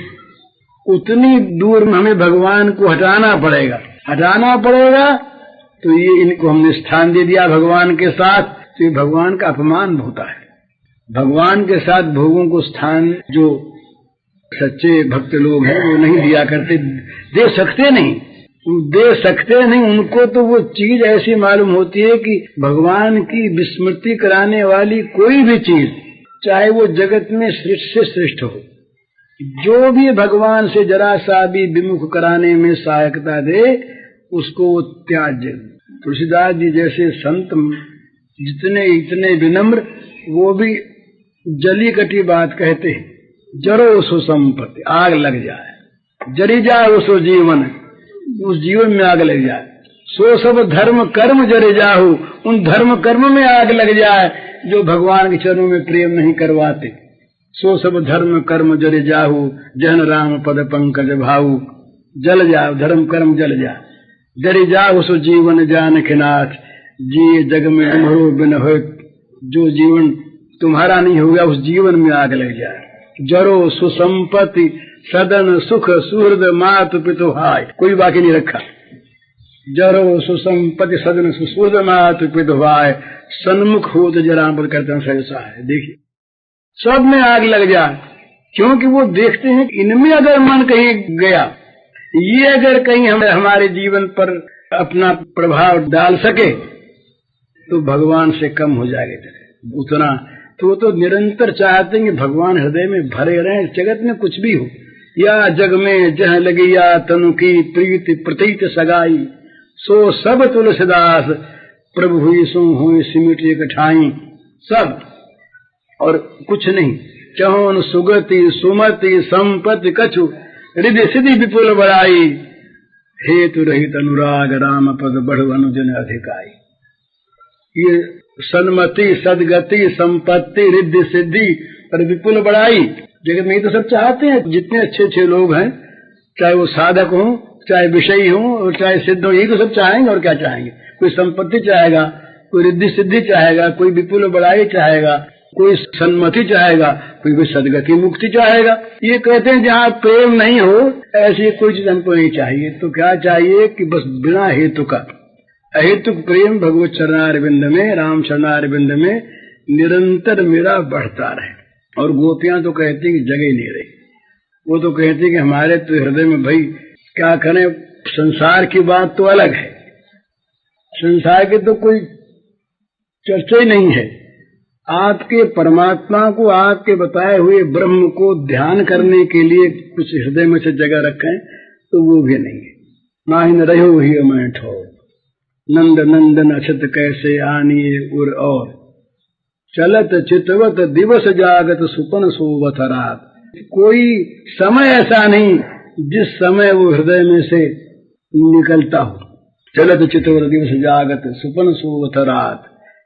उतनी दूर में हमें भगवान को हटाना पड़ेगा। तो ये इनको हमने स्थान दे दिया भगवान के साथ, तो ये भगवान का अपमान होता है। भगवान के साथ भोगों को स्थान जो सच्चे भक्त लोग हैं वो नहीं दिया करते, दे सकते नहीं। उनको तो वो चीज ऐसी मालूम होती है कि भगवान की विस्मृति कराने वाली कोई भी चीज, चाहे वो जगत में श्रेष्ठ से श्रेष्ठ हो, जो भी भगवान से जरा सा भी विमुख कराने में सहायकता दे उसको वो त्याज्य। तुलसीदास जी जैसे संत जितने इतने विनम्र, वो भी जली कटी बात कहते हैं। जरो सुसंपत्ति, आग लग जाए, जरी जाए उसो जीवन, उस जीवन में आग लग जाए। सो सब धर्म कर्म जरे जाहु, उन धर्म कर्म में आग लग जाए जो भगवान के चरणों में प्रेम नहीं करवाते। सो सब धर्म कर्म जरे जाहु, जन राम पद पंकज भाऊ, जल जाओ धर्म कर्म जल जाए। जरे जाहु सो जीवन जान के नाथ, जिए जग में अमरो बिन हो, जो जीवन तुम्हारा नहीं होगा उस जीवन में आग लग जाए। जरो सुसंपत्ति सदन सुख सुहृद मातु पितु हाय, कोई बाकी नहीं रखा। जरो सुसंपत्ति सदन सुहृद मातु पितु हाय, सन्मुख हो तो जरा पर करते सहसा है। देखिए सब में आग लग जाए, क्योंकि वो देखते हैं कि इनमें अगर मन कहीं गया, ये अगर कहीं हमारे जीवन पर अपना प्रभाव डाल सके तो भगवान से कम हो जाएगा उतना। तो वो तो निरंतर चाहते हैं कि भगवान हृदय में भरे रहें, जगत में कुछ भी हो। या जग में जह लगी या तनु की प्रीति प्रतीत सगाई, सो सब तुलसीदास प्रभु हुई सो हुई सिमट कठाई। सब और कुछ नहीं, चौन सुगति सुमति संपत्ति कछु, हृदय सिद्धि विपुल बड़ाई, हेतु रहित अनुराग राम पद बढ़ अनुजन अधिकाई। ये सन्मति सदगति संपत्ति रिद्धि सिद्धि और विपुल बड़ाई, जगत में तो सब चाहते हैं। जितने अच्छे अच्छे लोग हैं, चाहे वो साधक हों, चाहे विषयी हों और चाहे सिद्ध हो, यही तो सब चाहेंगे। और क्या चाहेंगे? कोई संपत्ति चाहेगा, कोई रिद्धि सिद्धि चाहेगा, कोई विपुल बड़ाई चाहेगा, कोई सन्मति चाहेगा, कोई सदगति मुक्ति चाहेगा। ये कहते हैं जहाँ प्रेम नहीं हो ऐसी कोई चीज हमको नहीं चाहिए। तो क्या चाहिए कि बस बिना हेतु का अहेतुक प्रेम भगवत चरणारविंद में, राम चरणारविंद में निरंतर मेरा बढ़ता रहे। और गोपियां तो कहती कि जगह नहीं रही, वो तो कहती कि हमारे तो हृदय में भाई क्या करें, संसार की बात तो अलग है, संसार की तो कोई चर्चा ही नहीं है। आपके परमात्मा को, आपके बताए हुए ब्रह्म को ध्यान करने के लिए कुछ हृदय में से जगह रखें तो वो भी नहीं है। नाहिन रहो ही मैं ठोर, नंद नंदन अछत कैसे आनिए उर, और चलत चितवत दिवस जागत सुपन सोवत रात। कोई समय ऐसा नहीं जिस समय वो हृदय में से निकलता हो। चलत चितवत दिवस जागत सुपन सोवत रात,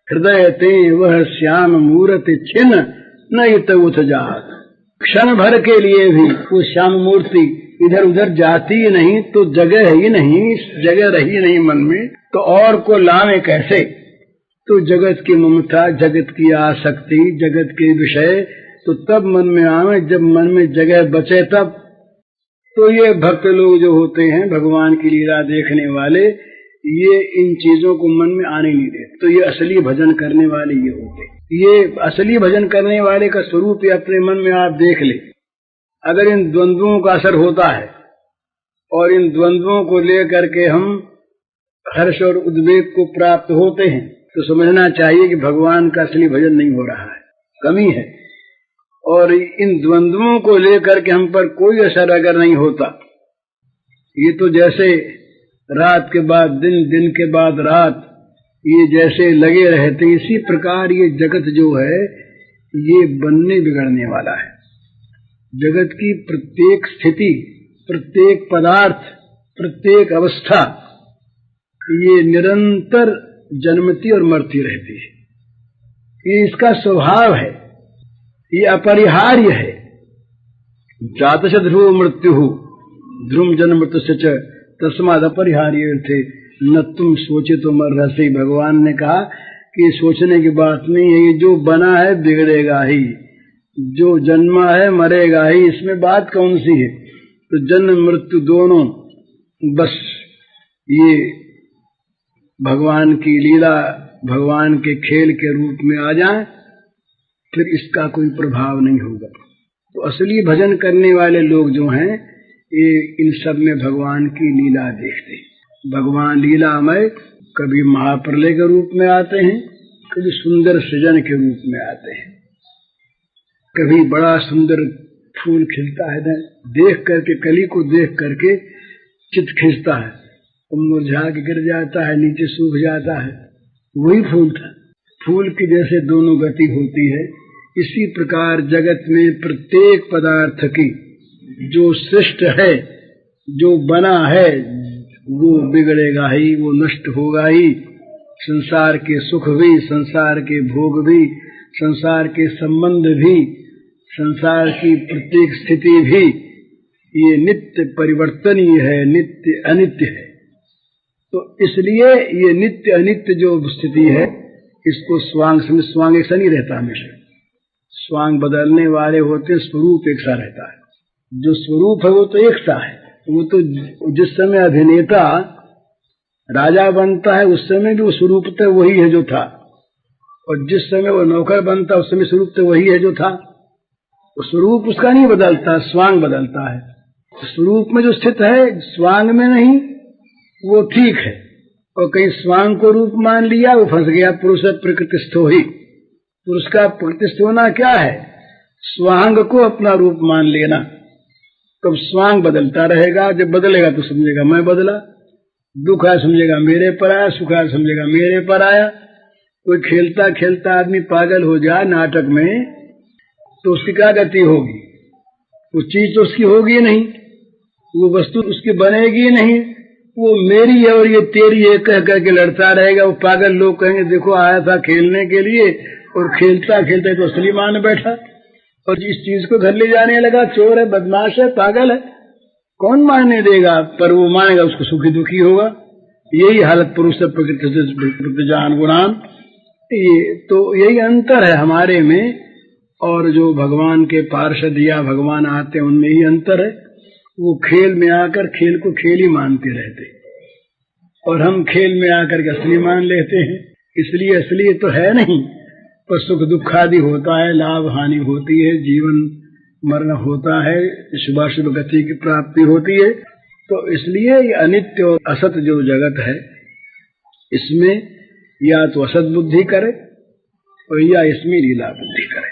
हृदय ते वह श्याम मूर्ति छिन नहीं तो उठ जात। क्षण भर के लिए भी वो श्याम मूर्ति इधर उधर जाती ही नहीं, तो जगह ही नहीं, जगह रही नहीं मन में, तो और को लावे कैसे। तो जगत की ममता, जगत की आसक्ति, जगत के विषय तो तब मन में आवे जब मन में जगह बचे तब। तो ये भक्त लोग जो होते हैं, भगवान की लीला देखने वाले, ये इन चीजों को मन में आने नहीं देते। तो ये असली भजन करने वाले ये होते। ये असली भजन करने वाले का स्वरूप ये अपने मन में आप देख ले। अगर इन द्वंद्वों का असर होता है और इन द्वंद्वों को लेकर के हम हर्ष और उद्वेग को प्राप्त होते हैं, तो समझना चाहिए कि भगवान का असली भजन नहीं हो रहा है, कमी है। और इन द्वंद्वों को लेकर के हम पर कोई असर अगर नहीं होता, ये तो जैसे रात के बाद दिन, दिन के बाद रात, ये जैसे लगे रहते, इसी प्रकार ये जगत जो है ये बनने बिगड़ने वाला है। जगत की प्रत्येक स्थिति, प्रत्येक पदार्थ, प्रत्येक अवस्था ये निरंतर जन्मती और मरती रहती है। ये इसका स्वभाव है, ये अपरिहार्य है। जातश ध्रुव मृत्यु ध्रुव जन्म मृत्यु तस्माद अपरिहार्य थे न तुम सोचे तो मर रसे। भगवान ने कहा कि सोचने की बात नहीं है, ये जो बना है बिगड़ेगा ही, जो जन्मा है मरेगा ही, इसमें बात कौन सी है। तो जन्म मृत्यु दोनों बस ये भगवान की लीला, भगवान के खेल के रूप में आ जाए, फिर इसका कोई प्रभाव नहीं होगा। तो असली भजन करने वाले लोग जो हैं ये इन सब में भगवान की लीला देखते हैं। भगवान लीलामय कभी महाप्रलय के रूप में आते हैं, कभी सुंदर सृजन के रूप में आते हैं, कभी बड़ा सुंदर फूल खिलता है ना, देख करके, कली को देख करके चित्त खिंचता है, मुरझा के गिर जाता है, नीचे सूख जाता है, वही फूल था। फूल की जैसे दोनों गति होती है, इसी प्रकार जगत में प्रत्येक पदार्थ की जो सृष्ट है, जो बना है, वो बिगड़ेगा ही, वो नष्ट होगा ही। संसार के सुख भी, संसार के भोग भी, संसार के संबंध भी, संसार की प्रत्येक स्थिति भी ये नित्य परिवर्तनीय है, नित्य अनित्य है। तो इसलिए ये नित्य अनित्य जो स्थिति है, इसको स्वांग समझ। स्वांग एक सा नहीं रहता हमेशा, स्वांग बदलने वाले होते, स्वरूप एक सा रहता है। जो स्वरूप है वो तो एक सा है। वो तो जिस समय अभिनेता राजा बनता है उस समय भी वो स्वरूप तो वही है जो था, और जिस समय वो नौकर बनता है उस समय स्वरूप तो वही है जो था। स्वरूप उसका नहीं बदलता, स्वांग बदलता है। स्वरूप में जो स्थित है, स्वांग में नहीं, वो ठीक है। और कहीं स्वांग को रूप मान लिया, वो फंस गया। पुरुष प्रकृतिस्थो ही, पुरुष का प्रकृतिस्थ होना क्या है? स्वांग को अपना रूप मान लेना। तब स्वांग बदलता रहेगा, जब बदलेगा तो समझेगा मैं बदला। दुख आया समझेगा मेरे पर आया, सुख आया समझेगा मेरे पर आया। कोई खेलता खेलता आदमी पागल हो जाए नाटक में, तो उसकी क्या गति होगी? वो चीज तो उसकी होगी नहीं, वो वस्तु उसकी बनेगी नहीं। वो मेरी है और ये तेरी है कह करके लड़ता रहेगा। वो पागल लोग कहेंगे देखो आया था खेलने के लिए और खेलता खेलता तो असली मान बैठा, और इस चीज को घर ले जाने लगा। चोर है, बदमाश है, पागल है, कौन मानने देगा? पर वो मानेगा, उसको सुखी दुखी होगा। यही हालत पुरुष प्रकृति जान गुणान। ये तो यही अंतर है हमारे में और जो भगवान के पार्षद या भगवान आते हैं उनमें ही अंतर है। वो खेल में आकर खेल को खेल ही मानते रहते, और हम खेल में आकर के असली मान लेते हैं। इसलिए असली तो है नहीं, पर सुख दुख आदि होता है, लाभ हानि होती है, जीवन मरण होता है, शुभाशुभ गति की प्राप्ति होती है। तो इसलिए ये अनित्य और असत जो जगत है, इसमें या तो असत बुद्धि करे और या इसमें लीला बुद्धि करे।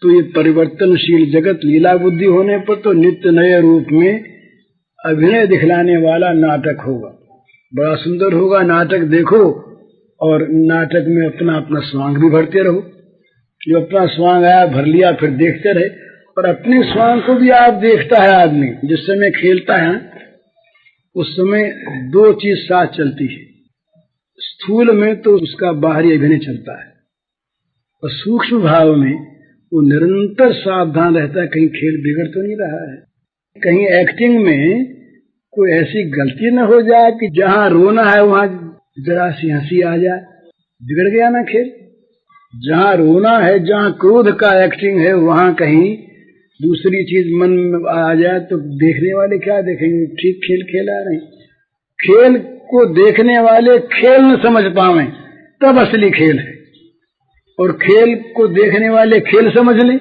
तो ये परिवर्तनशील जगत लीला बुद्धि होने पर तो नित्य नए रूप में अभिनय दिखलाने वाला नाटक होगा, बड़ा सुंदर होगा। नाटक देखो और नाटक में अपना अपना स्वांग भी भरते रहो। जो अपना स्वांग आया भर लिया, फिर देखते रहे। और अपने स्वांग को भी आप देखता है आदमी जिस समय खेलता है, उस समय दो चीज साथ चलती है। स्थूल में तो उसका बाहरी अभिनय चलता है, और सूक्ष्म भाव में वो निरंतर सावधान रहता है कहीं खेल बिगड़ तो नहीं रहा है, कहीं एक्टिंग में कोई ऐसी गलती न हो जाए कि जहां रोना है वहां जरा सी हंसी आ जाए, बिगड़ गया ना खेल। जहां रोना है, जहां क्रोध का एक्टिंग है, वहां कहीं दूसरी चीज मन में आ जाए तो देखने वाले क्या देखेंगे? ठीक खेल खेला नहीं। खेल को देखने वाले खेल न समझ पावे तब असली खेल है, और खेल को देखने वाले खेल समझ लें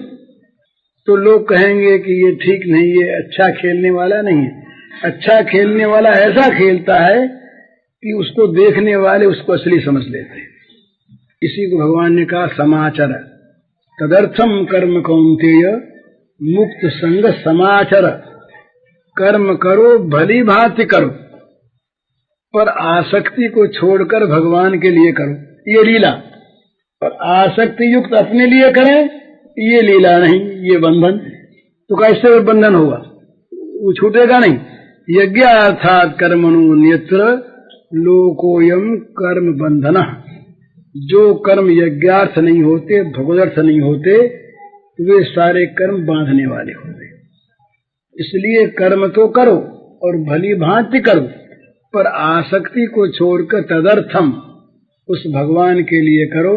तो लोग कहेंगे कि ये ठीक नहीं, ये अच्छा खेलने वाला नहीं है। अच्छा खेलने वाला ऐसा खेलता है कि उसको देखने वाले उसको असली समझ लेते हैं। इसी को भगवान ने कहा समाचर तदर्थम कर्म कौन्तेय मुक्त संग समाचर। कर्म करो भली भांति करो, पर आसक्ति को छोड़कर भगवान के लिए करो, ये लीला। और आसक्ति युक्त अपने लिए करें, ये लीला नहीं, ये बंधन। तो कैसे बंधन होगा? वो छूटेगा नहीं। यज्ञार्थात् कर्मणो अन्यत्र लोकोयम कर्म बंधन। जो कर्म यज्ञार्थ नहीं होते, भगवदर्थ नहीं होते, वे सारे कर्म बांधने वाले होते। इसलिए कर्म तो करो और भली भांति करो, पर आसक्ति को छोड़कर तदर्थम उस भगवान के लिए करो,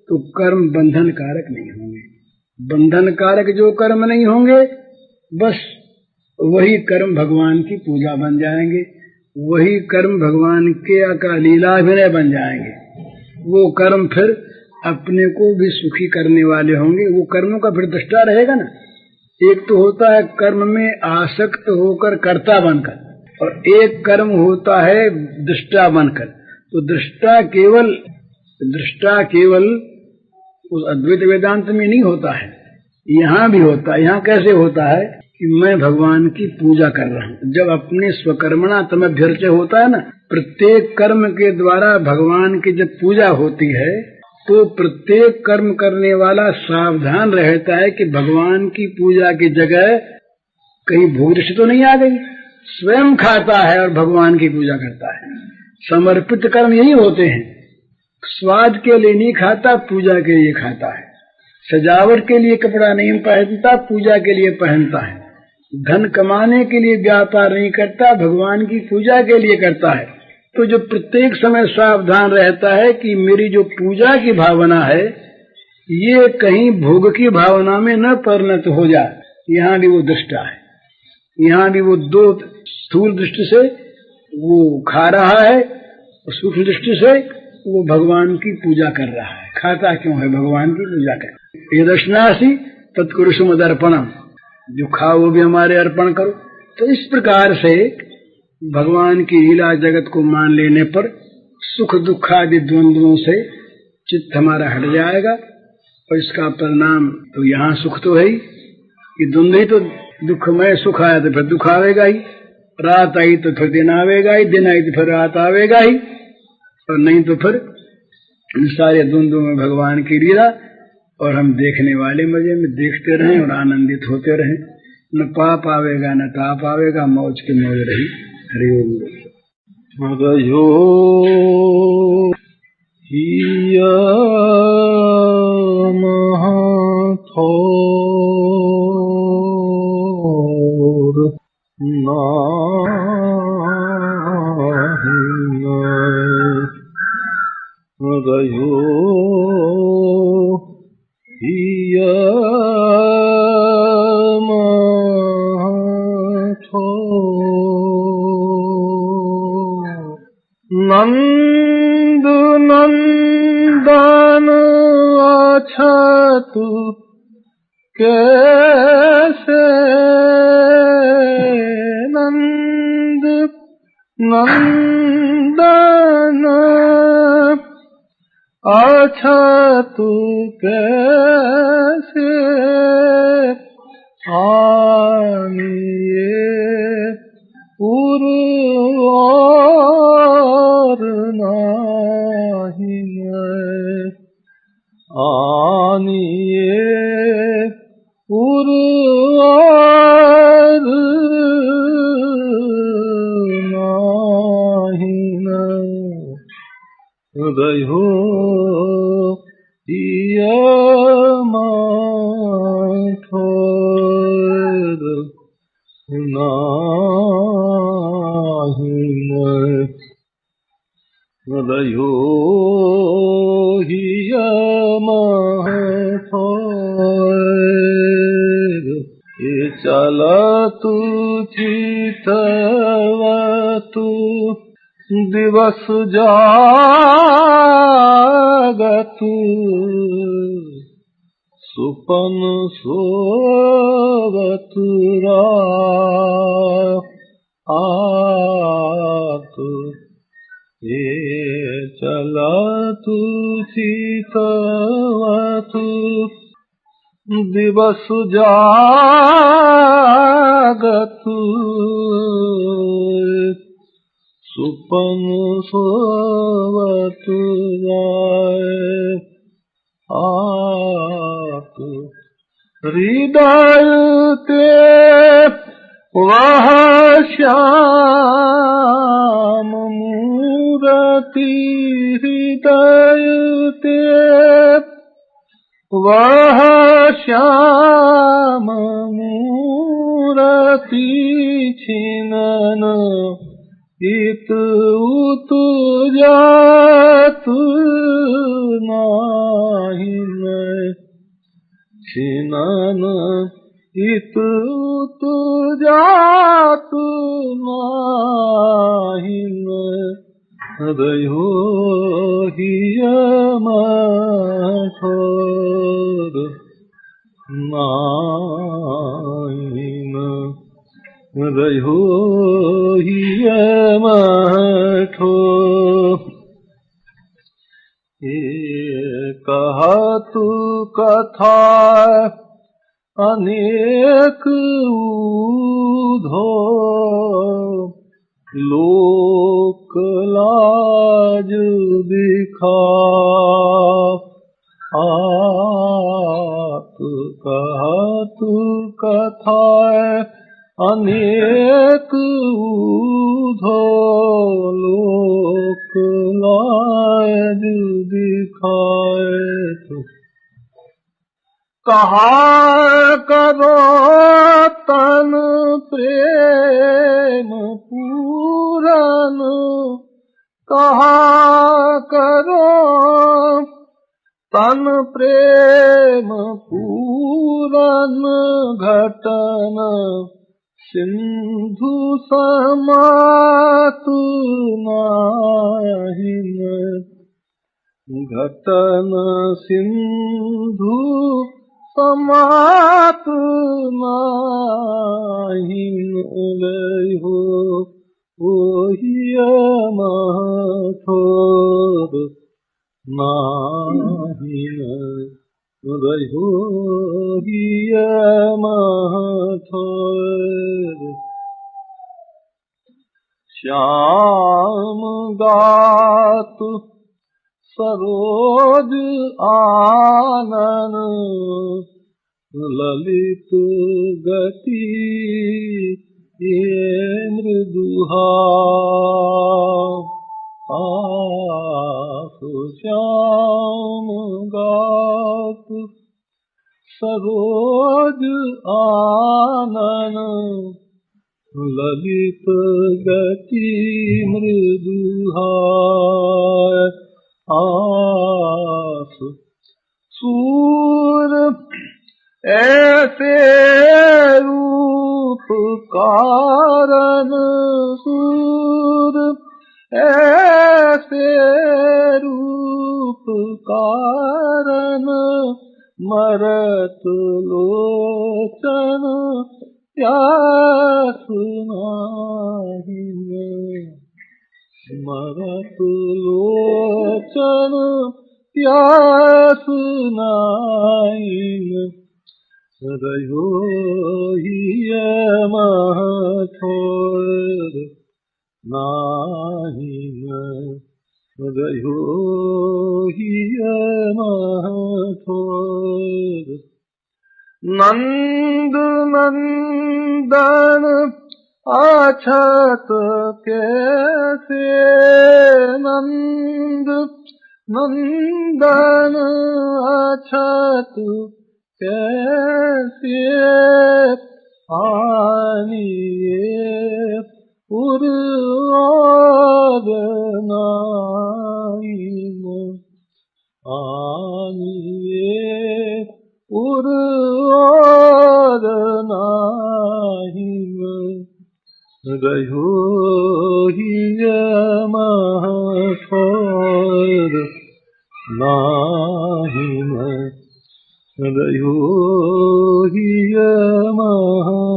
तो कर्म बंधन कारक नहीं होंगे। बंधन कारक जो कर्म नहीं होंगे, बस वही कर्म भगवान की पूजा बन जाएंगे, वही कर्म भगवान के का लीलाभिनय बन जाएंगे। वो कर्म फिर अपने को भी सुखी करने वाले होंगे। वो कर्मों का फिर दृष्टा रहेगा ना। एक तो होता है कर्म में आसक्त होकर कर्ता बनकर, और एक कर्म होता है दृष्टा बनकर। तो दृष्टा केवल उस अद्वैत वेदांत में नहीं होता है, यहाँ भी होता है। यहाँ कैसे होता है कि मैं भगवान की पूजा कर रहा हूँ। जब अपने स्वकर्मणा तमभ्यर्च्य होता है ना, प्रत्येक कर्म के द्वारा भगवान की जब पूजा होती है, तो प्रत्येक कर्म करने वाला सावधान रहता है कि भगवान की पूजा की जगह कहीं भोग दृष्टि तो नहीं आ गई। स्वयं खाता है और भगवान की पूजा करता है। समर्पित कर्म यही होते हैं। स्वाद के लिए नहीं खाता, पूजा के लिए खाता है। सजावट के लिए कपड़ा नहीं पहनता, पूजा के लिए पहनता है। धन कमाने के लिए व्यापार नहीं करता, भगवान की पूजा के लिए करता है। तो जो प्रत्येक समय सावधान रहता है कि मेरी जो पूजा की भावना है ये कहीं भोग की भावना में न परिणत हो जाए, यहाँ भी वो दृष्टा है। यहाँ भी वो दो स्थूल दृष्टि से वो खा रहा है और सूक्ष्म दृष्टि से वो भगवान की पूजा कर रहा है। खाता क्यों है? भगवान की पूजा कर। ये दर्शनासी तत्कुरुषु मदर्पणम, जो खाओ वो भी हमारे अर्पण करो। तो इस प्रकार से भगवान की लीला जगत को मान लेने पर सुख दुख आदि द्वंद्वों से चित्त हमारा हट जाएगा और इसका परिणाम तो यहाँ सुख तो है ही, कि द्वंद्व ही तो दुखमय। सुख आया तो फिर दुख आवेगा ही, रात आई तो फिर दिन आवेगा ही, दिन आई तो फिर रात आवेगा ही, और नहीं तो फिर इन सारे द्वंद्वों में भगवान की लीला और हम देखने वाले मजे में देखते रहें और आनंदित होते रहें। न पाप आवेगा न ताप आवेगा, मौज की मौज रही। हरि ओम। हरयो हिया हरयो हिया नंद नंदन अछत कैसे, नंद नंदन अछत कैसे, आनिए उर्वार नाही आनिए उर्वार नाही हृदयो यमाठोर नाही हृदयो यमाठोर ये चलतु चितवतु दिवस जागतु सुपन सोवतु रातु ये चलतु चितवतु दिवस जागतु सुपन सोवतु आतु हृदय ते वह श्याम मूरति, हृदय ते वह श्याम मूरति छिनन इत उत जातु नाही छिनन इत उत जातु नाही हृदयो हियमाठोर नाही हृदयो हियमाठोर कहतु कथा अनेक ऊधो लोक लाज दिखा कथाए अनेक ऊधो लोक लाज दिखाए। कहा करो तन प्रेम पूरन, कहा करो तन प्रेम पूरन, घटन सिंधु समातु नाहिन, घटन सिंधु समातु नाहिन, रहो ओहिया महथोर नाहिन, रहो हिया महथोर। श्याम गात सरोज आनन, ललित गति ये मृदुहा, श्याम गात सरोज आनन, ललित गति मृदुहा, आस सूर ऐसे रूप कारण, सूर ऐसे रूप कारण, मरत लोचन प्यास नाहिन, मरत लोचन प्यास नाहिन, रहो हिया महथोर नाहिन, रहो हिया महथोर। नंद नंदन अछत कैसे, नंद नंदन अछत कैसे, आनिए उर और नाहिन, आनिए उर और नाहिन, रहो हिया महथोर नाहिन, रहो हिया महथोर।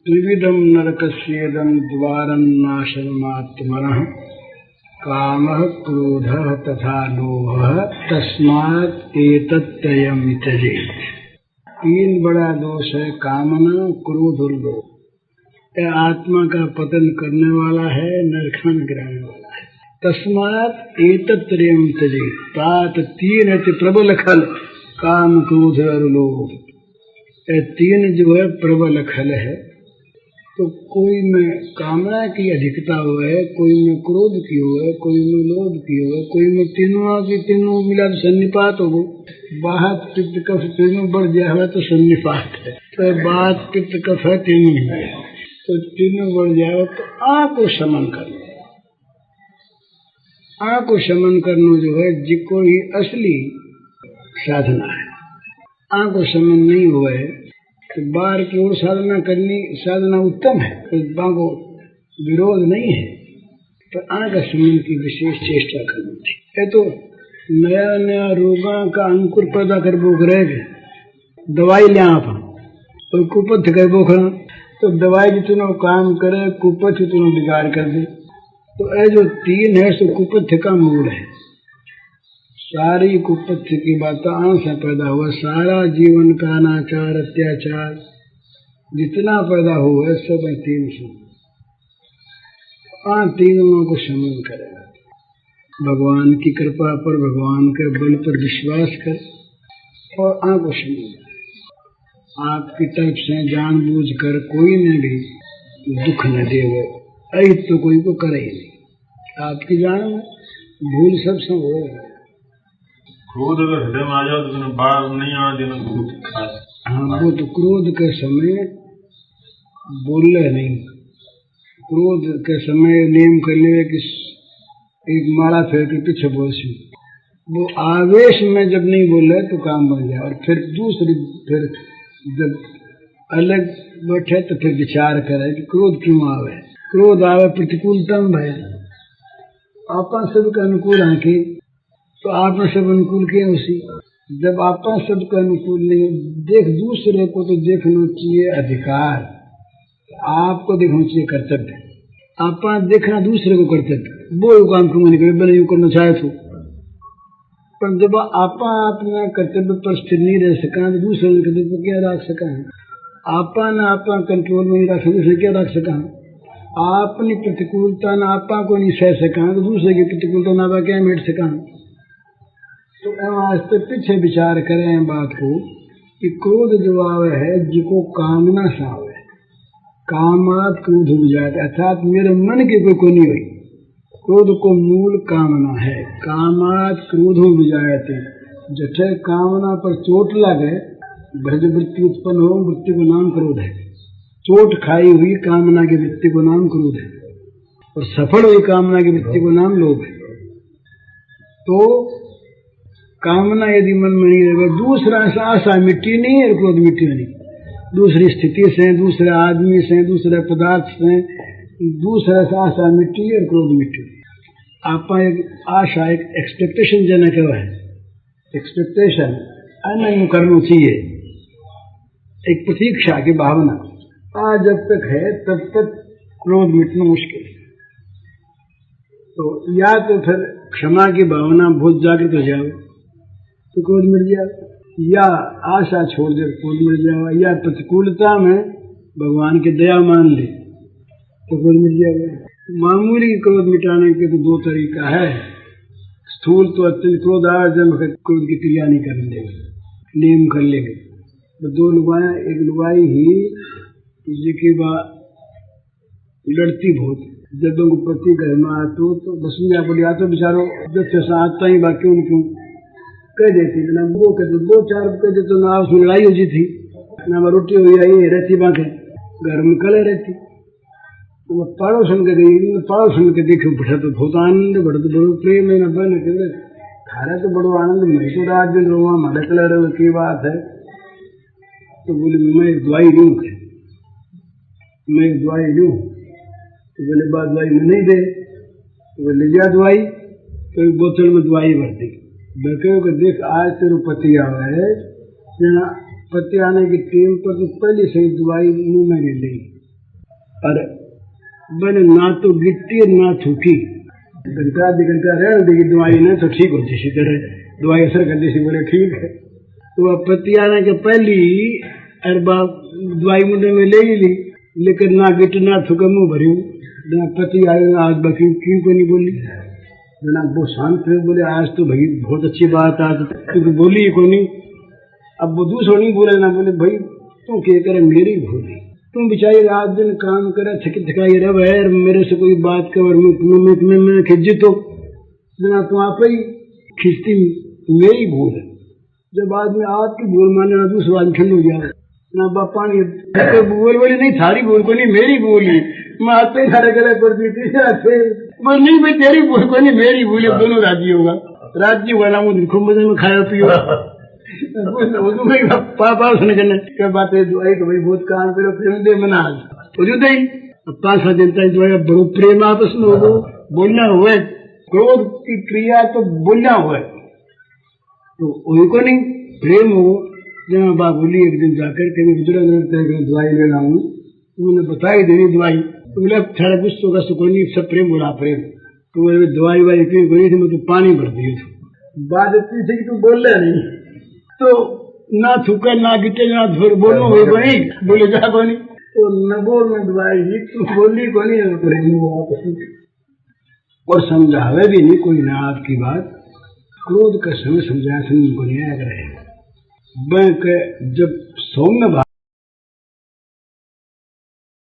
त्रिविधम नरकस्येदं द्वारं नाशनमात्मनः, कामः क्रोधः तथा लोभः, तस्मात् एतत्त्रयं त्यजेत्। तीन बड़ा दोष है, कामना, क्रोध और लोभ। यह आत्मा का पतन करने वाला है, नरक में गिराने वाला है। तस्मात् एतत्त्रयं त्यजेत्। तात तीन है प्रबल खल, काम क्रोध और लोभ। यह तीन जो है प्रबल खल है। तो कोई में कामना की अधिकता हुआ है, कोई में क्रोध की हुआ है, कोई में लोभ की हुआ है, कोई में तीनों मिला तो सन्निपात हो। बात पित्त कफ तीनों बढ़ गया है तो सन्निपात है। तो बात पित्त कफ है तीनों ही है, तो तीनों बढ़ जाए तो आँख को शमन करना। आँख को शमन करना जो है जिको ही असली साधना है। आँख को शमन नहीं हुआ है तो बाहर की ओर साधना करनी, साधना उत्तम है, तो को विरोध नहीं है, पर आँख का शमन की विशेष चेष्टा करनी चाहिए। तो नया नया रोगा का अंकुर पैदा कर बोख रहे, दवाई ले आप और कुपथ कर बोख, तो दवाई जितना काम करे कुपथ उतना बिगाड़ कर दे। तो ये जो तीन है सो कुपथ का मूल है। सारी कुपथ की बात आँख से पैदा हुआ। सारा जीवन का अनाचार अत्याचार जितना पैदा हुआ है सब तीन से। तीनों को शमन करेगा। भगवान की कृपा पर, भगवान के बल पर विश्वास कर और आंखों से आपकी तरफ से जानबूझ कर कोई ने भी दुख न देवे, ऐ तो कोई को करे ही नहीं। आपकी जान में भूल सब सब हो। क्रोध अगर हृदय में आ जाओ तो बाहर नहीं आ देना क्रोध खास। हाँ, वो तो क्रोध के समय बोले नहीं, क्रोध के समय नेम कर ले कि एक माला फेर के पीछे बोलसी, वो आवेश में जब नहीं बोले तो काम बन जाए। और फिर दूसरी फिर जब अलग बैठे तो फिर विचार करे कि क्रोध क्यों आवे। क्रोध आवे प्रतिकूलता में भय, आपा सबका अनुकूल है कि तो आपने सब अनुकूल किए उसी। जब आपा सबका अनुकूल नहीं, देख दूसरे को तो देखना चाहिए अधिकार, आपको देखना चाहिए कर्तव्य। आपा देखना दूसरे को कर्तव्य, वो काम क्यों नहीं करे, भले यूं करना चाहे तो। पर जब आपा अपना कर्तव्य पर स्थिर नहीं रह सका तो दूसरे ने कर्तव्य पर क्या रख सका है। आपा न आपा कंट्रोल में नहीं रख सके, दूसरे क्या रख सका। आपनी प्रतिकूलता न आपा को नहीं सह सका तो दूसरे की प्रतिकूलता न आपा क्या मिट सका। तो आज तक पीछे विचार करें बात को कि क्रोध जो आवे है जिको कामना से आवे, कामात क्रोध हो जाए, अर्थात मेरे मन की कोई नहीं हुई। क्रोध को मूल कामना है, कामात क्रोध हो जाते। जठे कामना पर चोट लगे भज वृत्ति उत्पन्न हो, वृत्ति को नाम क्रोध है। चोट खाई हुई कामना की वृत्ति को नाम क्रोध है, और सफल हुई कामना की वृत्ति को नाम लोभ है। तो कामना यदि मन में नहीं रहे, दूसरा आशा मिट्टी नहीं है, क्रोध मिट्टी नहीं। दूसरी स्थिति से, दूसरे आदमी से, दूसरे पदार्थ से, दूसरे से आशा मिट्टी और क्रोध मिट्टी। आपका एक आशा, एक एक्सपेक्टेशन जनक है, एक्सपेक्टेशन नहीं करना चाहिए, एक प्रतीक्षा की भावना आज जब तक है तब तक क्रोध मिटना मुश्किल है। तो या तो फिर क्षमा की भावना बहुत जागृत हो जाए तो क्रोध मिट जाए, या आशा छोड़ दे क्रोध मिट जाए, या प्रतिकूलता में भगवान की दया मान ले तो क्रोध मिट जाएगा। मामूली क्रोध मिटाने के तो दो तरीका है। स्थूल तो अत्यंत क्रोध आए जब क्रोध की क्रिया नहीं करने देंगे, नेम कर लेंगे। तो दो लुगाएं, एक लुगाई ही जिसकी बात लड़ती बहुत, जब उनको पति घर में आते तो बस में आप बोलिया तो बेचारो जब से आता ही बाकी उनको कह देती ना, वो कहते दो चार कह देते तो ना उसमें लड़ाई हो थी ना, रोटी हुई आई रहती बात है, घर में कले रहती। वो पड़ोसन के गई, पड़ोसन के देखे बैठा तो बहुत आनंद, बड़ा तो बड़ो प्रेम है ना बन के थारा तो बड़ो आनंद, मैं तो रात दिन रो हमारे कलर की बात है। तो बोले मैं दवाई लूँ, मैं दवाई लूँ, तो बोले बात दवाई में नहीं दे, तो बोले लिया दवाई, तो एक बोतल में दवाई भर दी। बेटे को देख आज तेरे पति आवा है, पति आने की टीम पर तो पहले से दवाई मुँह में नहीं ली, और मैंने ना तो गिट्टी ना थूकी, घंटा घंटा रह देगी दवाई ने तो ठीक होती इसी तरह दवाई असर करती सी। बोले ठीक है। तो वह पति आने के पहले अरबा दवाई मुंडे में ले ही ली, लेकिन ना गिट ना थूका मुँह भरी, ना पति आए आज बाकी क्यों को नहीं बोली, ना वो शांत थे। बोले आज तो भाई बहुत अच्छी बात, आज क्योंकि बोली ही को नहीं। अब वो दूसरों नहीं बोले ना, बोले भाई तू क्या करे, मेरी भूली, तुम बेचारी रात दिन काम करे थकी थकाई रहे, मेरे से कोई बात कर मैं खिंची तो ना तुम आप ही खिंचती, मेरी भूल है। जब आदमी आपकी भूल माने ना दूसरा आदमी ठंड हो जाए ना, बापा नहीं बोल बोली नहीं थारी भूल को नहीं मेरी भूल है, मैं आते ही सारे गले पर दी थी बोल नहीं भाई तेरी भूल को नहीं मेरी भूल है, दोनों राजी होगा, राजी हुआ ना वो खूब मजे में खाया पियो पापा सुन क्या बात है। दवाई तो भाई बहुत काम करो प्रेम दे मना दे 5 जनता दवाई बड़ो प्रेम आपस में हो, बोलना हुआ क्रोध की क्रिया तो बोलना हुआ, तो वही को नहीं प्रेम हो। जब बाप बोली एक दिन जाकर कभी बुजुर्ग दवाई लेना हूँ, उन्होंने बताई देनी दवाई, तो बोला सारा गुस्सों का सुकून सब प्रेम बोला प्रेम, तो बोले दवाई वाई इतनी बनी थी मैं तो पानी भर दिए थे। बात इतनी थी कि तू बोल रहा नहीं, तो ना थूका ना गिटे ना धोर बोलो हुई बनी, बोले जा बनी तो न बोल न दवाई तू बोली बनी। और समझावे भी नहीं कोई ना आपकी बात। क्रोध का समय समझाया को नहीं रहे। बैंक जब सौम्य